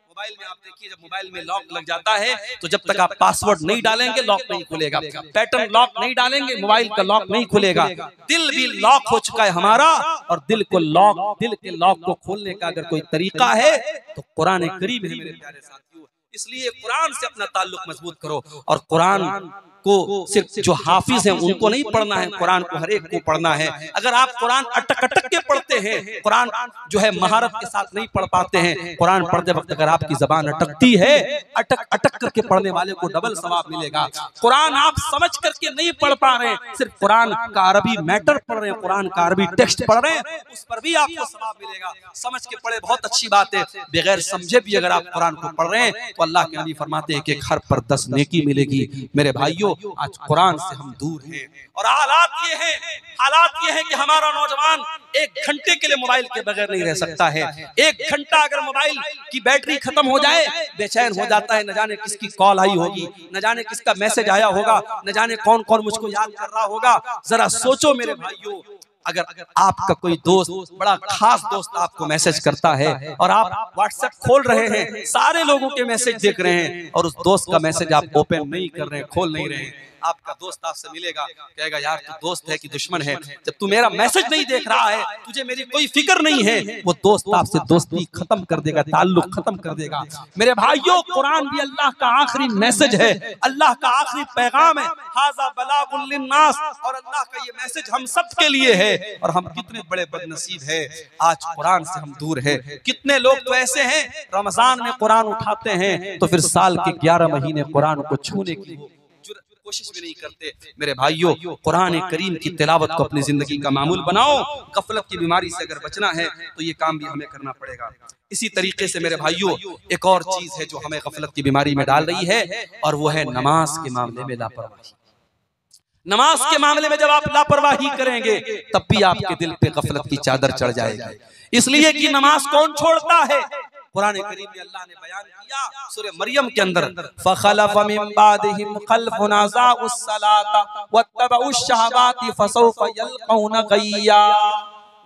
मोबाइल में आप देखिए, जब मोबाइल में लॉक लग जाता है तो जब तक आप पासवर्ड नहीं डालेंगे लॉक नहीं खुलेगा, पैटर्न लॉक नहीं डालेंगे मोबाइल का लॉक नहीं खुलेगा। दिल भी लॉक हो चुका है हमारा, और दिल के लॉक को खोलने का अगर कोई तरीका है तो कुरान करीम है मेरे प्यारे साथियों। इसलिए कुरान से अपना ताल्लुक मजबूत करो। और कुरान को सिर्फ जो हाफिज हैं उनको नहीं पढ़ना है, कुरान को हर एक को पढ़ना है। अगर आप कुरान अटक अटक के पढ़ते हैं, कुरान जो है महारत के साथ नहीं पढ़ पाते हैं, कुरान पढ़ते वक्त अगर आपकी जबान अटकती है, अटक अटक करके पढ़ने वाले को डबल सवाब मिलेगा। कुरान आप समझ करके नहीं पढ़ पा रहे हैं, सिर्फ कुरान का अरबी मैटर पढ़ रहे हैं, कुरान का अरबी टेक्स्ट पढ़ रहे हैं, उस पर भी आपको सवाब मिलेगा। समझ के पढ़े बहुत अच्छी बात है, बगैर समझे भी अगर आप कुरान को पढ़ रहे हैं तो अल्लाह के नबी फरमाते हैं कि एक हर पर 10 नेकी मिलेगी। मेरे भाइयों, आज कुरान से हम दूर हैं और हालात ये हैं कि हमारा नौजवान 1 घंटे के लिए मोबाइल के बगैर नहीं रह सकता है। 1 घंटा अगर मोबाइल की बैटरी खत्म हो जाए बेचैन हो जाता है, न जाने किसकी कॉल आई होगी, न जाने किसका मैसेज आया होगा, न जाने कौन कौन मुझको याद कर रहा होगा। जरा सोचो मेरे भाइयों, अगर आपका कोई दोस्त, बड़ा खास दोस्त आपको मैसेज करता है और आप व्हाट्सएप खोल रहे हैं, सारे लोगों के मैसेज देख रहे हैं और उस दोस्त का मैसेज आप ओपन नहीं कर रहे हैं, खोल नहीं रहे हैं, आपका दोस्त आपसे मिलेगा, कहेगा यार तू दोस्त है कि दुश्मन है, जब तू मेरा मैसेज नहीं देख रहा है, तुझे मेरी कोई फिक्र नहीं है। वो दोस्त आपसे दोस्ती खत्म कर देगा, ताल्लुक खत्म कर देगा। मेरे भाइयों, कुरान भी अल्लाह का आखिरी मैसेज है, अल्लाह का आखिरी पैगाम है, हाज़ा बलागुल लिन्नास, और अल्लाह का ये मैसेज हम सब के लिए है। और हम कितने बड़े बदनसीब है, आज कुरान से हम दूर है। कितने लोग तो ऐसे हैं, रमजान में कुरान उठाते हैं तो फिर साल के 11 महीने कुरान को छूने की कोशिश भी नहीं करते। मेरे भाइयों, कुरान करीम की तिलावत को अपनी जिंदगी का मामूल बनाओ। गफलत की बीमारी से अगर बचना है तो ये काम भी हमें करना पड़ेगा। इसी तरीके से मेरे भाइयों, एक और चीज है जो हमें गफलत की बीमारी में डाल रही है, और वो है नमाज के मामले में लापरवाही। नमाज के मामले में जब आप लापरवाही करेंगे तब भी आपके दिल पे गफलत की चादर चढ़ जाएगी, इसलिए कि नमाज कौन छोड़ता है? कुरान करीम में अल्लाह ने बयान किया सूरह मरियम के अंदर, फखलफ मिन बादिहिम खल्फुन अज़ाउस सलाता वत्तबउश शहवाति फसौफ यल्कौन गय्या।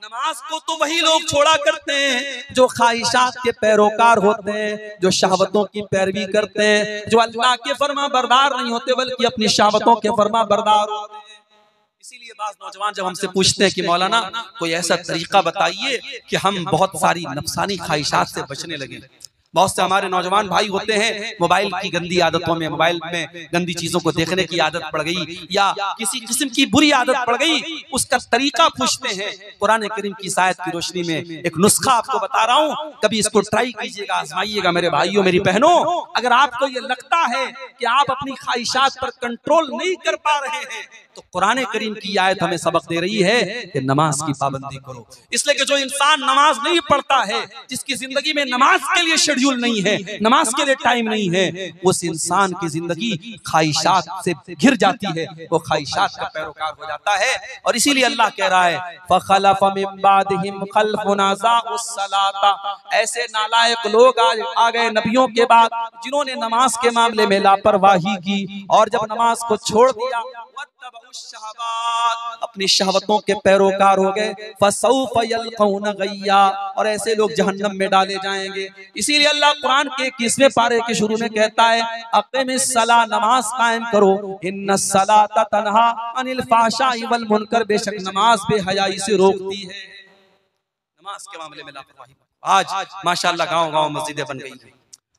नमाज को तो वही लोग छोड़ा करते हैं जो ख्वाहिशात के पैरोकार होते हैं, जो शहवतों की पैरवी करते हैं, जो अल्लाह के फरमा बरदार नहीं होते बल्कि अपनी शहवतों के फरमा बरदार होते हैं। इसीलिए बाज़ नौजवान जब हमसे पूछते हैं कि मौलाना कोई ऐसा तरीका बताइए कि हम बहुत सारी नफसानी ख्वाहिशात से बचने लगे। बहुत से हमारे नौजवान भाई होते हैं मोबाइल की गंदी आदतों में, मोबाइल में गंदी चीजों को देखने की आदत पड़ गई या किसी किस्म की बुरी आदत पड़ गई, उसका तरीका पूछते हैं। कुरान करीम की आयत की रोशनी में एक नुस्खा आपको बता रहा हूँ, कभी इसको ट्राई कीजिएगा, आजमाइएगा। मेरे भाइयों, मेरी बहनों, अगर आपको ये लगता है कि आप अपनी ख्वाहिशात पर कंट्रोल नहीं कर पा रहे हैं तो कुरान करीम की आयत हमें सबक दे रही है कि नमाज की पाबंदी करो। इसलिए कि जो इंसान नमाज नहीं पढ़ता है, जिसकी जिंदगी में नमाज के लिए शेड्यूल नहीं है, नमाज के लिए टाइम नहीं है, उस इंसान की जिंदगी ख्वाहिशात से घिर जाती है, वो ख्वाहिशात का पैरोकार हो जाता है। और इसीलिए अल्लाह कह रहा है फखलफ मिन बादिहिम खल्फुन अज़ाउस सलाता, ऐसे नालायक लोग आ गए नबियों के बाद जिन्होंने नमाज के मामले में लापरवाही की और जब नमाज को छोड़ दिया, अपनी शहवतों के पैरोकार हो गए, फसौफ यल्कौन गय्या, और ऐसे लोग जहन्नम में डाले जाएंगे। इसीलिए अल्लाह कुरान के 21वें पारे के शुरू में कहता है अक़ीमिस सला, नमाज कायम करो, इन्नस सलाता तन्हा अनिल फ़ाहशाइ वल मुनकर, बेशक नमाज बेहयाई से रोकती है। नमाज के मामले में लापरवाही। आज माशाअल्लाह गांव-गांव मस्जिदें बन गई हैं,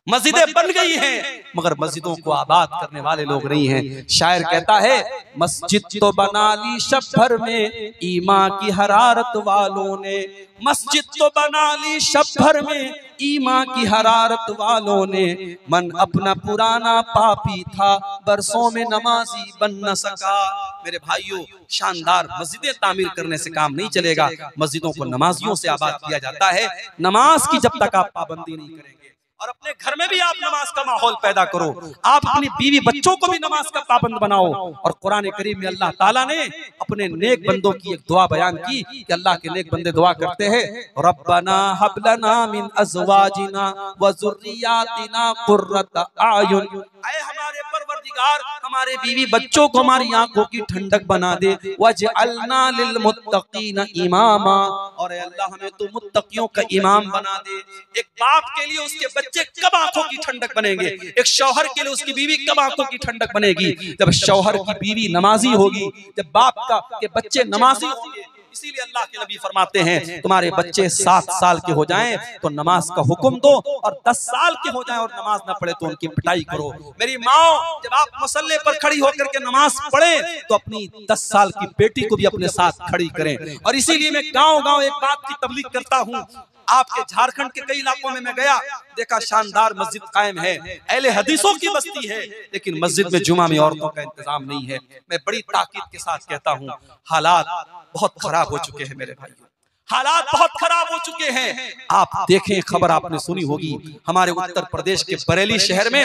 मस्जिदें बन गई हैं, मगर मस्जिदों को आबाद करने वाले लोग नहीं हैं। शायर कहता है मस्जिद तो बना ली शब भर में ईमान की हरारत वालों ने, मस्जिद तो बना ली शब भर में ईमान की हरारत वालों ने, मन अपना पुराना पापी था बरसों में नमाजी बन न सका। मेरे भाइयों, शानदार मस्जिदें तामीर करने से काम नहीं चलेगा, मस्जिदों को नमाजियों से आबाद किया जाता है। नमाज की जब तक आप पाबंदी नहीं करेंगे और अपने घर में भी आप नमाज का माहौल पैदा करो, आप अपनी बीवी बच्चों को भी नमाज का पाबंद बनाओ। और कुरान करीम में अल्लाह ताला ने अपने नेक बंदों की एक दुआ बयान की कि अल्लाह के नेक बंदे दुआ करते हैं रब्बना हब लना मिन अज़वाजिना व ज़ुर्रियातिना क़ुर्रत अयुन, ऐ हमारे परवरदिगार हमारे बीवी बच्चों को हमारी आंखों की ठंडक बना दे, वजअलना लिल मुत्तकीन इमामा, और अल्लाह हमें तो मुत्तकियों का इमाम बना दे। एक बाप के लिए उसके बच्चे कब आंखों की ठंडक बनेंगे, एक शौहर के लिए उसकी बीवी कब आंखों की ठंडक बनेगी? जब शौहर की बीवी नमाजी होगी, जब बाप का के बच्चे नमाजी होंगे। इसीलिए अल्लाह के नबी फरमाते हैं तुम्हारे बच्चे 7 साल के हो जाएं तो नमाज का हुक्म दो, और 10 साल के हो जाएं और नमाज ना पढ़े तो उनकी पिटाई करो। मेरी माँ, जब आप मसल्ले पर खड़ी होकर के नमाज पढ़े तो अपनी 10 साल की बेटी को भी अपने साथ खड़ी करें। और इसीलिए मैं गांव-गांव एक बात की तबलीग करता हूँ। आपके झारखंड के कई इलाकों में मैं गया, देखा शानदार मस्जिद कायम है, अहले हदीसों की बस्ती है, लेकिन मस्जिद में जुमा में औरतों का इंतजाम नहीं है। मैं बड़ी ताकीद के साथ कहता हूँ, हालात बहुत खराब हो चुके हैं मेरे भाइयों, हालात बहुत खराब हो चुके हैं। आप देखें, खबर आपने सुनी होगी, हमारे उत्तर प्रदेश के बरेली शहर में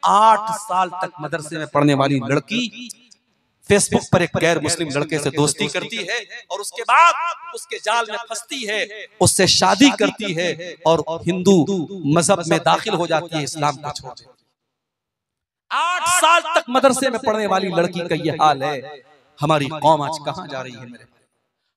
8 साल तक मदरसे में पढ़ने वाली लड़की फेसबुक पर एक गैर मुस्लिम लड़के से दोस्ती करती है और उसके बाद उसके जाल में फंसती है, उससे शादी करती है और हिंदू मजहब में दाखिल हो जाती है, इस्लाम को छोड़ देती है। 8 साल तक मदरसे में पढ़ने वाली लड़की का ये हाल है। हमारी कौम आज कहां जा रही है मेरे भाई?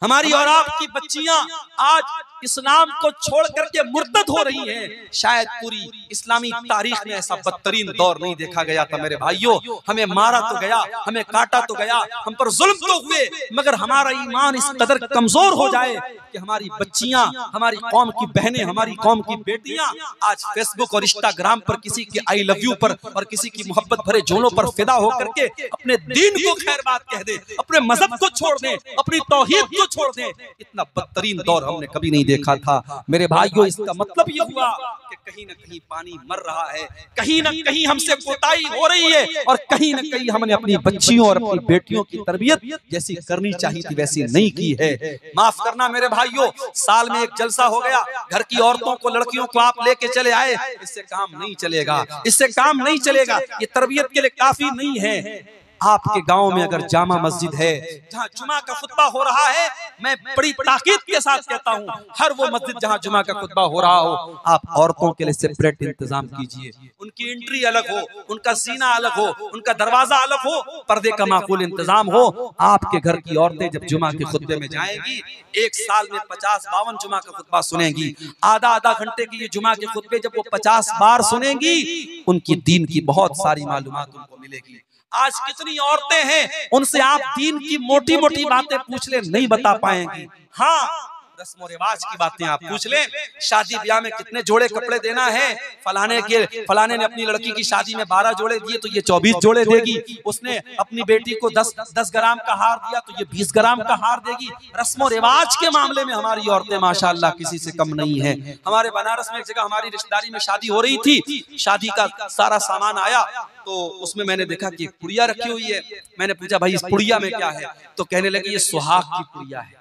हमारी और आपकी बच्चियां आज इस्लाम को छोड़ करके मुर्तद हो रही हैं। शायद पूरी इस्लामी तारीख में ऐसा बदतरीन दौर नहीं देखा गया था मेरे भाइयों। हमें मारा तो गया, हमें काटा तो गया, हम पर जुल्म तो हुए, मगर हमारा ईमान इस कदर कमजोर हो जाए कि हमारी बच्चियां, हमारी कौम की बहनें, हमारी कौम की बेटियां आज फेसबुक और इंस्टाग्राम पर किसी के आई लव यू पर और किसी की मोहब्बत भरे जोलों पर फिदा होकर के अपने दीन को खैर बात कह दे, अपने मजहब को छोड़ दे, अपनी तौहीद को छोड़ दे। इतना बदतरीन दौर हमने कभी नहीं देखा था मेरे भाइयों। इसका मतलब ये हुआ कि कहीं न कहीं पानी मर रहा है, कहीं न कहीं हमसे कोताही हो रही है और कहीं न कहीं हमने अपनी बच्चियों और अपनी बेटियों की तरबियत जैसी करनी चाहिए थी वैसी नहीं की है। माफ करना मेरे भाइयों, साल में एक जलसा हो गया, घर की औरतों को, लड़कियों को आप लेके चले आए, इससे काम नहीं चलेगा, इससे काम नहीं चलेगा, ये तरबियत के लिए काफी नहीं है। आपके गांव में अगर जामा मस्जिद है जहां जुमा का खुतबा हो रहा है, मैं बड़ी ताकीद के साथ कहता हूं, हर वो मस्जिद जहां जुमा का खुतबा हो रहा हो, आप औरतों के लिए सेपरेट इंतजाम कीजिए। उनकी एंट्री अलग हो, उनका सीना अलग हो, उनका दरवाजा अलग हो, पर्दे का माकूल इंतजाम हो। आपके घर की औरतें जब जुमा के खुतबे में जाएंगी, एक साल में 50-52 जुमा का खुतबा सुनेंगी, आधा घंटे की ये जुमा के खुतबे जब वो 50 बार सुनेंगी, उनकी दीन की बहुत सारी मालूमात उनको मिलेगी। आज कितनी औरतें हैं, उनसे आप दीन की मोटी मोटी बातें पूछ ले, नहीं बता पाएंगी। हाँ, रस्म और रिवाज की बातें आप पूछ लें, शादी ब्याह में कितने जोड़े कपड़े देना है, फलाने ने अपनी लड़की की शादी में 12 जोड़े दिए तो ये 24 जोड़े देगी, उसने अपनी बेटी को 10 ग्राम का हार दिया तो ये 20 ग्राम का हार देगी। रस्म और रिवाज के मामले में हमारी औरतें माशाअल्लाह किसी से कम नहीं है। हमारे बनारस में एक जगह हमारी रिश्तेदारी में शादी हो रही थी, शादी का सारा सामान आया तो उसमें मैंने देखा कि पुड़िया रखी हुई है। मैंने पूछा भाई इस पुड़िया में क्या है, तो कहने लगे ये सुहाग की पुड़िया है,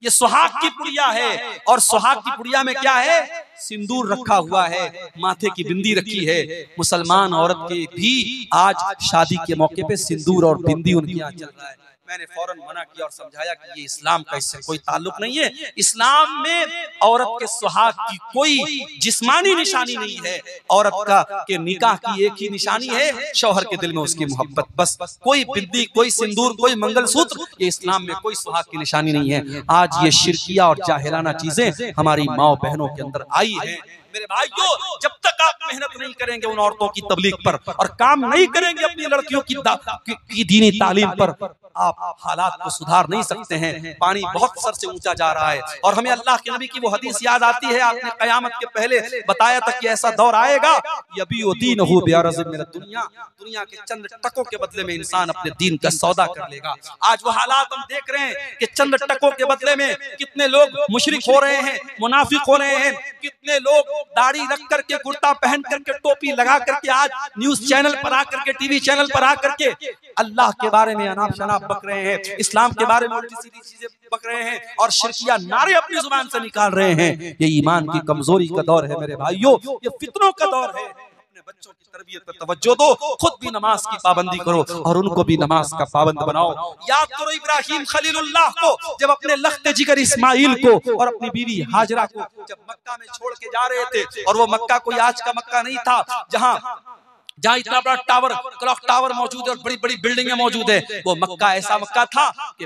ये सुहाग की पुड़िया है। और सुहाग की पुड़िया में क्या है, सिंदूर रखा हुआ है, माथे की बिंदी रखी है। मुसलमान औरत के भी आज शादी के मौके पे सिंदूर और बिंदी उनके यहाँ चल रहा है। मैंने फौरन मना किया और समझाया कि ये इस्लाम का इससे कोई ताल्लुक नहीं है। इस्लाम में औरत के सुहाग की कोई जिस्मानी निशानी नहीं है। औरत का के निकाह की एक ही निशानी है, शौहर के दिल में उसकी मोहब्बत, बस। कोई बिंदी, कोई सिंदूर, कोई मंगलसूत्र, ये इस्लाम में कोई सुहाग की निशानी नहीं है। आज ये शिरकिया और जाहिलाना चीजें हमारी माँ बहनों के अंदर आई है। मेरे भाइयों, जब तक आप मेहनत नहीं करेंगे उन औरतों की तबलीग पर और काम नहीं करेंगे अपनी लड़कियों की दीनी तालीम पर, आप हालात को सुधार नहीं सकते हैं। पानी बहुत सर से ऊंचा जा रहा है और हमें अल्लाह के नबी की वो हदीस याद आती है, आपने कयामत के पहले बताया था कि ऐसा दौर आएगा, यबीउदीनहु बिअरज़िम मिनद दुनिया, दुनिया के चंद टकों के बदले में इंसान अपने दीन का सौदा कर लेगा। आज वो हालात हम देख रहे हैं कि चंद टकों के बदले में कितने लोग मुशरिक हो रहे हैं, मुनाफिक हो रहे हैं, कितने लोग दाढ़ी रख करके, कुर्ता पहन करके, टोपी लगा करके आज न्यूज चैनल पर आकर के, टीवी चैनल पर आकर के अल्लाह के बारे में अनाप शनाप बक रहे हैं, इस्लाम के बारे में उल्टी सीधी चीजें बक रहे हैं और शिरकिया नारे अपनी जुबान से निकाल रहे हैं। ये ईमान की कमजोरी का दौर है मेरे भाइयों, ये फितनों का दौर है। अपने बच्चों की तरबियत पर तवज्जो दो, खुद भी नमाज की पाबंदी करो और उनको भी नमाज का पाबंद बनाओ। याद करो इब्राहिम खलीलुल्लाह को, जब अपने लख्त जिगर इस्माइल को और अपनी बीवी हाजरा को जब मक्का में छोड़ के जा रहे थे, और वो मक्का कोई आज का मक्का नहीं था जहाँ जहाँ इतना बड़ा टावर, क्लॉक टावर मौजूद है और बड़ी बड़ी बिल्डिंगें मौजूद है, वो मक्का ऐसा मक्का था कि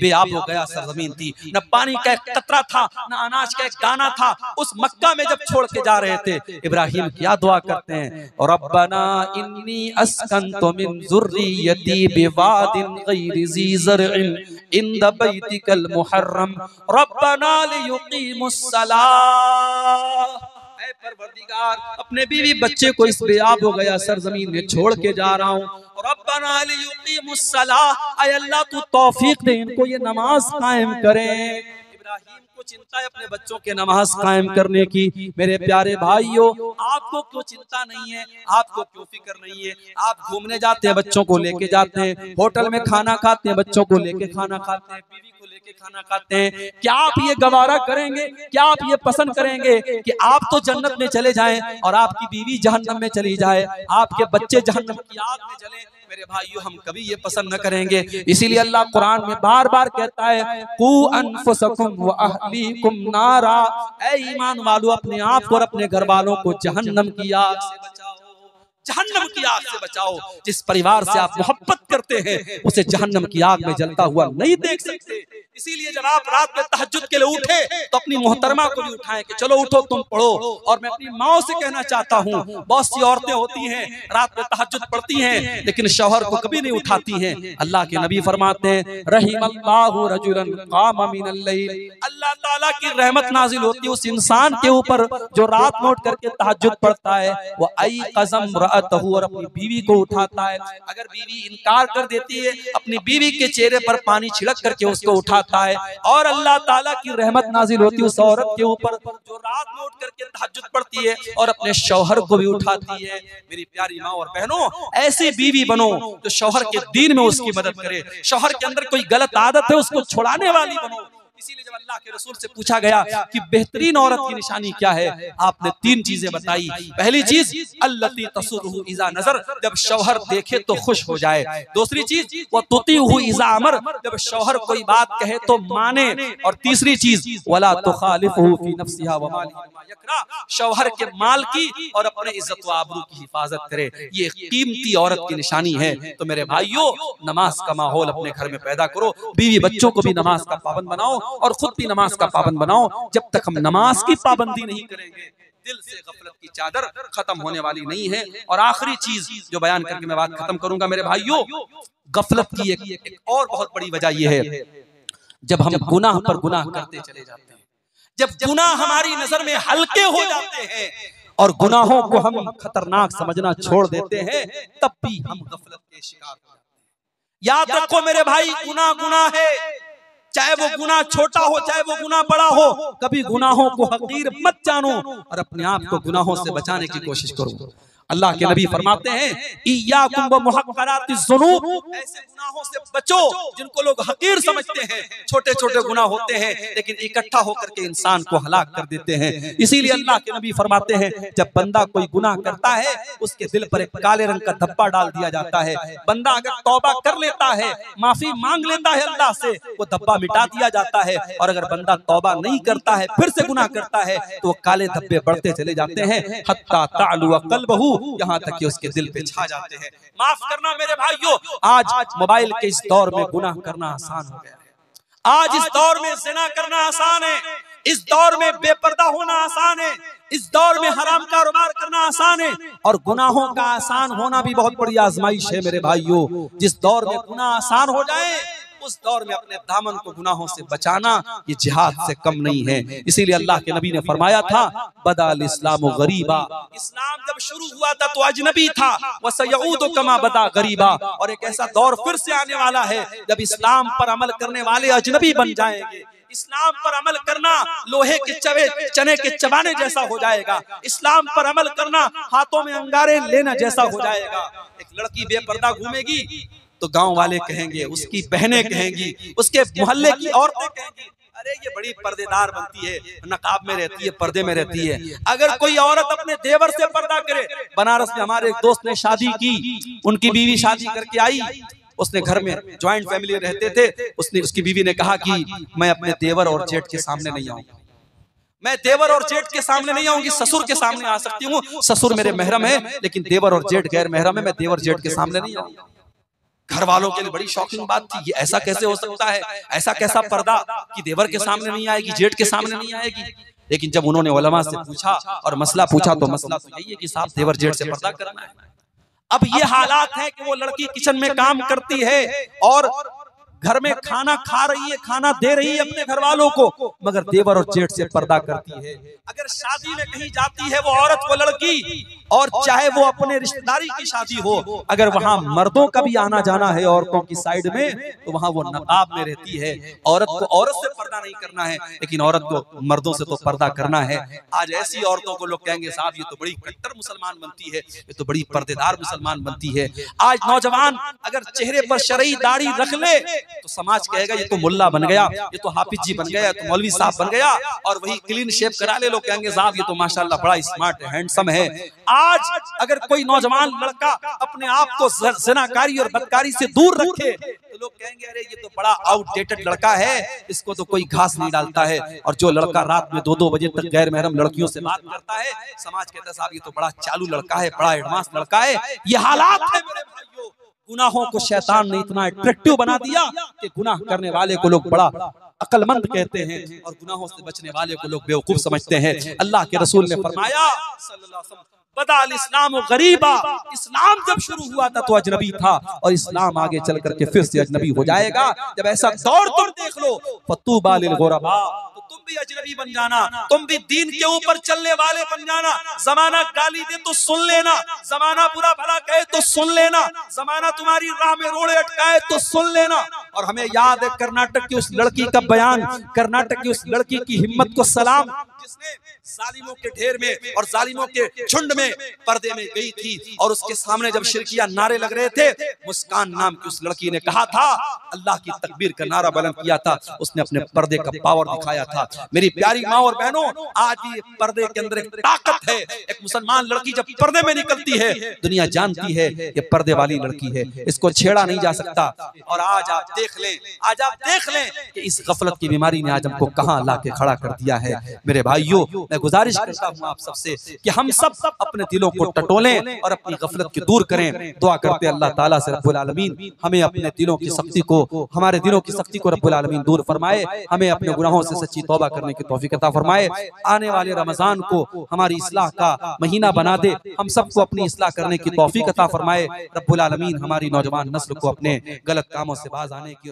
बेआब हो गया सरजमीन थी, न पानी का एक कतरा था, न अनाज का एक दाना था। उस मक्का में जब छोड़ के जा रहे थे, इब्राहिम क्या दुआ करते हैं, रब्बना इन्नी अस्कंतु मिन ज़ुर्रियती बिवादिन गैरि ज़ी ज़रइन इंद बैतिकल मुहर्रम रब्बना लियुक़ीमुस्सलाह। परवरदिगार, अपने बीवी बच्चे को इस बेआब हो गया सरजमीन में छोड़ के जा रहा हूँ, रब्बना लियुक़ीमुस्सलाह, ऐ अल्लाह तू तौफीक दे इनको ये नमाज कायम करें। इब्राहिम को चिंता है अपने बच्चों के नमाज कायम करने की। मेरे प्यारे भाइयों, आपको क्यों चिंता नहीं है, आपको क्यों फिक्र नहीं है? आप घूमने जाते हैं, बच्चों को लेके जाते हैं, होटल में खाना खाते हैं, बच्चों को लेके खाना खाते हैं, बीवी को लेके खाना खाते हैं। क्या आप ये गवारा करेंगे, क्या आप ये पसंद करेंगे कि आप तो जन्नत में चले जाएं और आपकी बीवी जहन्नम में चली जाए, आपके बच्चे जहन्नम की आग में जले? मेरे भाइयों, हम कभी ये पसंद न करेंगे। इसीलिए अल्लाह कुरान में बार बार कहता है, कू अनफुसकुम व अहलीकुम नारा, ऐ ईमान वालों, अपने आप और अपने घर वालों को जहन्नम की आग से बचाओ, जहन्नम की आग से बचाओ। जिस परिवार से आप मोहब्बत करते हैं उसे जहन्नम की आग में जलता हुआ नहीं देख सकते। इसीलिए जब आप रात में तहज्जुद के लिए उठे तो अपनी मोहतरमा को भी उठाएं कि चलो उठो तुम पढ़ो। और मैं अपनी माओ से कहना चाहता हूँ, बहुत सी औरतें होती हैं रात में तहज्जुद पढ़ती हैं लेकिन शौहर को कभी नहीं उठाती हैं। अल्लाह के नबी फरमाते हैं, रहीमल्लाहु रजुलन क़ाम मिनल लैल, अल्लाह ताला की रहमत नाजिल होती है उस इंसान के ऊपर जो रात में उठ करके तहज्जुद पढ़ता है। वो आई कसम रअतहु, और अपनी बीवी को उठाता है। अगर बीवी इनकार कर देती है, अपनी बीवी के चेहरे पर पानी छिड़क करके उसको उठाता है। और अल्लाह ताला की रहमत नाजिल होती है उस औरत के ऊपर जो रात में उठ करके तहज्जुद पढ़ती है और अपने शौहर को भी उठाती है। मेरी प्यारी माँ और बहनों, ऐसी बीवी बनो जो शौहर के दीन में उसकी मदद करे, शौहर के अंदर कोई गलत आदत है उसको छुड़ाने वाली बनो। इसीलिए जब अल्लाह के रसूल से पूछा गया कि बेहतरीन औरत की निशानी क्या है, आपने 3 चीजें बताई। पहली चीज अल्लती तसुरहु इज़ा नज़र, जब शौहर देखे तो खुश हो जाए। दूसरी चीज व तुतीहु इज़ा अमर, जब शौहर कोई बात कहे तो माने। और तीसरी चीज वला तुखालिफहु फी नफ्सिहा व मालिहा मा यकरा, शौहर के माल की और अपने इज्जत व आबरू की हिफाजत करे। ये कीमती औरत की निशानी है। तो मेरे भाइयों, नमाज का माहौल अपने घर में पैदा करो, बीवी बच्चों को भी नमाज का पाबंद बनाओ और खुद भी नमाज का पाबंद बनाओ। जब तक हम नमाज की पाबंदी नहीं करेंगे, दिल से गफलत की चादर खत्म होने वाली नहीं है। और आखिरी चीज जो बयान करके मैं बात खत्म करूंगा मेरे भाइयों, गफलत की एक और बहुत बड़ी वजह यह है, जब हम गुनाह पर गुनाह करते चले जाते हैं, जब गुनाह हमारी नजर में हल्के हो जाते हैं और गुनाहों को हम खतरनाक समझना छोड़ देते हैं, तब भी हम गफलत के शिकार हो जाते हैं। याद रखो मेरे भाई, गुनाह गुनाह है, चाहे वो गुनाह छोटा हो चाहे वो गुनाह बड़ा हो। कभी गुनाहों को हकीर मत जानो और अपने आप को गुनाहों से बचाने की कोशिश करो। अल्लाह के नबी फरमाते हैं, इय्याकुम व मुहक्करातिज़ ज़ुनूब, ऐसे गुनाहों से बचो जिनको लोग हकीर समझते हैं। छोटे छोटे गुनाह होते हैं लेकिन इकट्ठा होकर के इंसान को हलाक कर देते हैं। इसीलिए अल्लाह के नबी फरमाते हैं, जब बंदा कोई गुनाह करता है उसके दिल पर एक काले रंग का धब्बा डाल दिया जाता है। बंदा अगर तौबा कर लेता है, माफी मांग लेता है अल्लाह से, वो धब्बा मिटा दिया जाता है। और अगर बंदा तौबा नहीं करता है, फिर से गुनाह करता है, तो वो काले धब्बे बढ़ते चले जाते हैं, हत्ता तालु क़ल्बहु, यहाँ तक कि उसके दिल पे छा जाते हैं। माफ करना मेरे भाइयों, आज मोबाइल के इस दौर में गुनाह करना आसान हो गया है। आज इस दौर में ज़िना करना आसान है, इस दौर में बेपर्दा होना आसान है, इस दौर में हराम कारोबार करना आसान है। और गुनाहों का आसान होना भी बहुत बड़ी आजमाइश है मेरे भाइयों। जिस दौर में गुनाह आसान हो जाए, उस दौर में अपने दामन को गुनाहों से बचाना ये जिहाद से कम नहीं है। इसीलिए अल्लाह के नबी ने फरमाया था, बदाल इस्लाम गरीबा, इस्लाम जब शुरू हुआ था तो अजनबी था, वसयऊदु कमा बदा गरीबा, और एक ऐसा दौर फिर से आने वाला है जब इस्लाम पर अमल करने वाले अजनबी बन जाएंगे। इस्लाम पर अमल करना लोहे के चने के चबाने जैसा हो जाएगा। इस्लाम पर अमल करना हाथों में अंगारे लेना जैसा हो जाएगा। एक लड़की बेपर्दा घूमेगी तो गांव वाले कहेंगे, उसकी बहनें कहेंगी, उसके मोहल्ले की औरतें कहेंगी, अरे ये बड़ी पर्देदार बनती है, नकाब में रहती है, पर्दे में रहती है। अगर कोई औरत अपने देवर से पर्दा करे, बनारस में हमारे एक दोस्त ने शादी की, उनकी बीवी शादी करके आई, उसने घर में ज्वाइंट फैमिली रहते थे, उसकी बीवी ने कहा कि मैं अपने देवर और जेठ के सामने नहीं आऊंगा, मैं देवर और जेठ के सामने नहीं आऊंगी, ससुर के सामने आ सकती हूँ, ससुर मेरे महरम है, लेकिन देवर और जेठ गैर महरम है, मैं देवर जेठ के सामने नहीं आऊंगा। घर वालों के लिए बड़ी शॉकिंग बात थी, ये ऐसा कैसे हो सकता है, ऐसा कैसा पर्दा कि देवर के सामने नहीं आएगी, जेठ के सामने नहीं आएगी। लेकिन जब उन्होंने उलमा से पूछा और मसला पूछा तो मसला तो यही है कि साहब देवर जेठ से पर्दा करना है। अब ये हालात है कि वो लड़की किचन में काम करती है और घर में खाना खा रही है, खाना दे रही है अपने घर वालों को, मगर देवर और जेठ से पर्दा करती है। अगर शादी में कहीं जाती है वो औरत, वो लड़की, और चाहे वो अपने रिश्तेदारी की शादी हो, अगर वहां मर्दों का भी आना जाना है औरतों की साइड में, तो वहां वो नकाब में रहती है। औरत को औरत से पर्दा नहीं करना है, लेकिन औरत को मर्दों से तो पर्दा करना है। आज ऐसी औरतों को लोग कहेंगे साहब ये तो बड़ी कट्टर मुसलमान बनती है, ये तो बड़ी पर्देदार मुसलमान बनती है। आज नौजवान अगर चेहरे पर शरई दाढ़ी रख ले तो समाज कहेगा ये तो मुल्ला बन गया, ये तो हाफिज जी बन गया, तो मौलवी साहब बन गया। और वही क्लीन शेव करा ले, लोग कहेंगे साहब ये तो माशाल्लाह बड़ा स्मार्ट है, हैंडसम है। आज अगर कोई नौजवान लड़का अपने आप को ज़िनाकारी और बदकारी से दूर रखे तो लोग कहेंगे अरे ये तो बड़ा आउटडेटेड लड़का है, इसको तो कोई घास नहीं डालता है। और जो लड़का रात में 2-2 बजे तक गैर महरम लड़कियों से बात करता है, समाज कहता है साहब ये तो बड़ा चालू लड़का है, बड़ा एडवांस लड़का है। ये हालात है मेरे भाइयों। गुनाहों को शैतान ने इतना अट्रैक्टिव बना दिया कि गुनाह करने वाले को लोग बड़ा अक्लमंद कहते हैं और गुनाहों से बचने वाले को लोग बेवकूफ समझते हैं। अल्लाह के रसूल ने फरमाया सल्लल्लाहु अलैहि वसल्लम, बदाल इस्लाम गरीबा, इस्लाम जब शुरू हुआ था तो अजनबी था और इस्लाम आगे चल करके फिर से अजनबी हो जाएगा। जब ऐसा दौर तुम देख लो फतूबा लिल गुरबा, तो तुम भी अजनबी बन जाना, तुम भी दीन के ऊपर चलने वाले बन जाना। जमाना गाली दे तो सुन लेना, जमाना बुरा भला कहे तो सुन लेना, जमाना तुम्हारी राह में रोड़े अटकाए तो सुन लेना। और हमें याद है कर्नाटक की उस लड़की का बयान, कर्नाटक की उस लड़की की हिम्मत को सलाम, जिसने जालिमों के ढेर में और जालिमों के झुंड में पर्दे में गई थी और उसके सामने जब शिरकिया नारे लग रहे थे, मुस्कान नाम की उस लड़की ने कहा था, अल्लाह की तकबीर का नारा बुलंद किया था, उसने अपने पर्दे का पावर दिखाया था। मेरी प्यारी माँ और बहनों, आज ये पर्दे के अंदर एक ताकत है। एक मुसलमान लड़की जब पर्दे में निकलती है, दुनिया जानती है ये पर्दे वाली लड़की है, इसको छेड़ा नहीं जा सकता। और आज आप देख लें, आज आप देख लें कि इस गफलत की बीमारी ने आज हमको कहां ला के खड़ा कर दिया है। मेरे भाइयों, मैं गुजारिश करता हूं आप सबसे कि हम सब अपने दिलों को टटोलें और अपनी गफलत को दूर करें। दुआ करते अल्लाह ताला से रब्बुल आलमीन हमें अपने दिलों की सख्ती को, हमारे दिलों की सख्ती को रब्बुल आलमीन दूर फरमाए, हमें अपने गुनाहों से सच्ची तौबा करने की तौफीक अता फरमाए। आने वाले रमजान को हमारी इस्लाह का महीना बना दे, हम सबको अपनी इस्लाह करने की तौफीक अता फरमाए। रब्बुल आलमीन हमारी नौजवान नस्ल को अपने गलत कामों से बाज आने की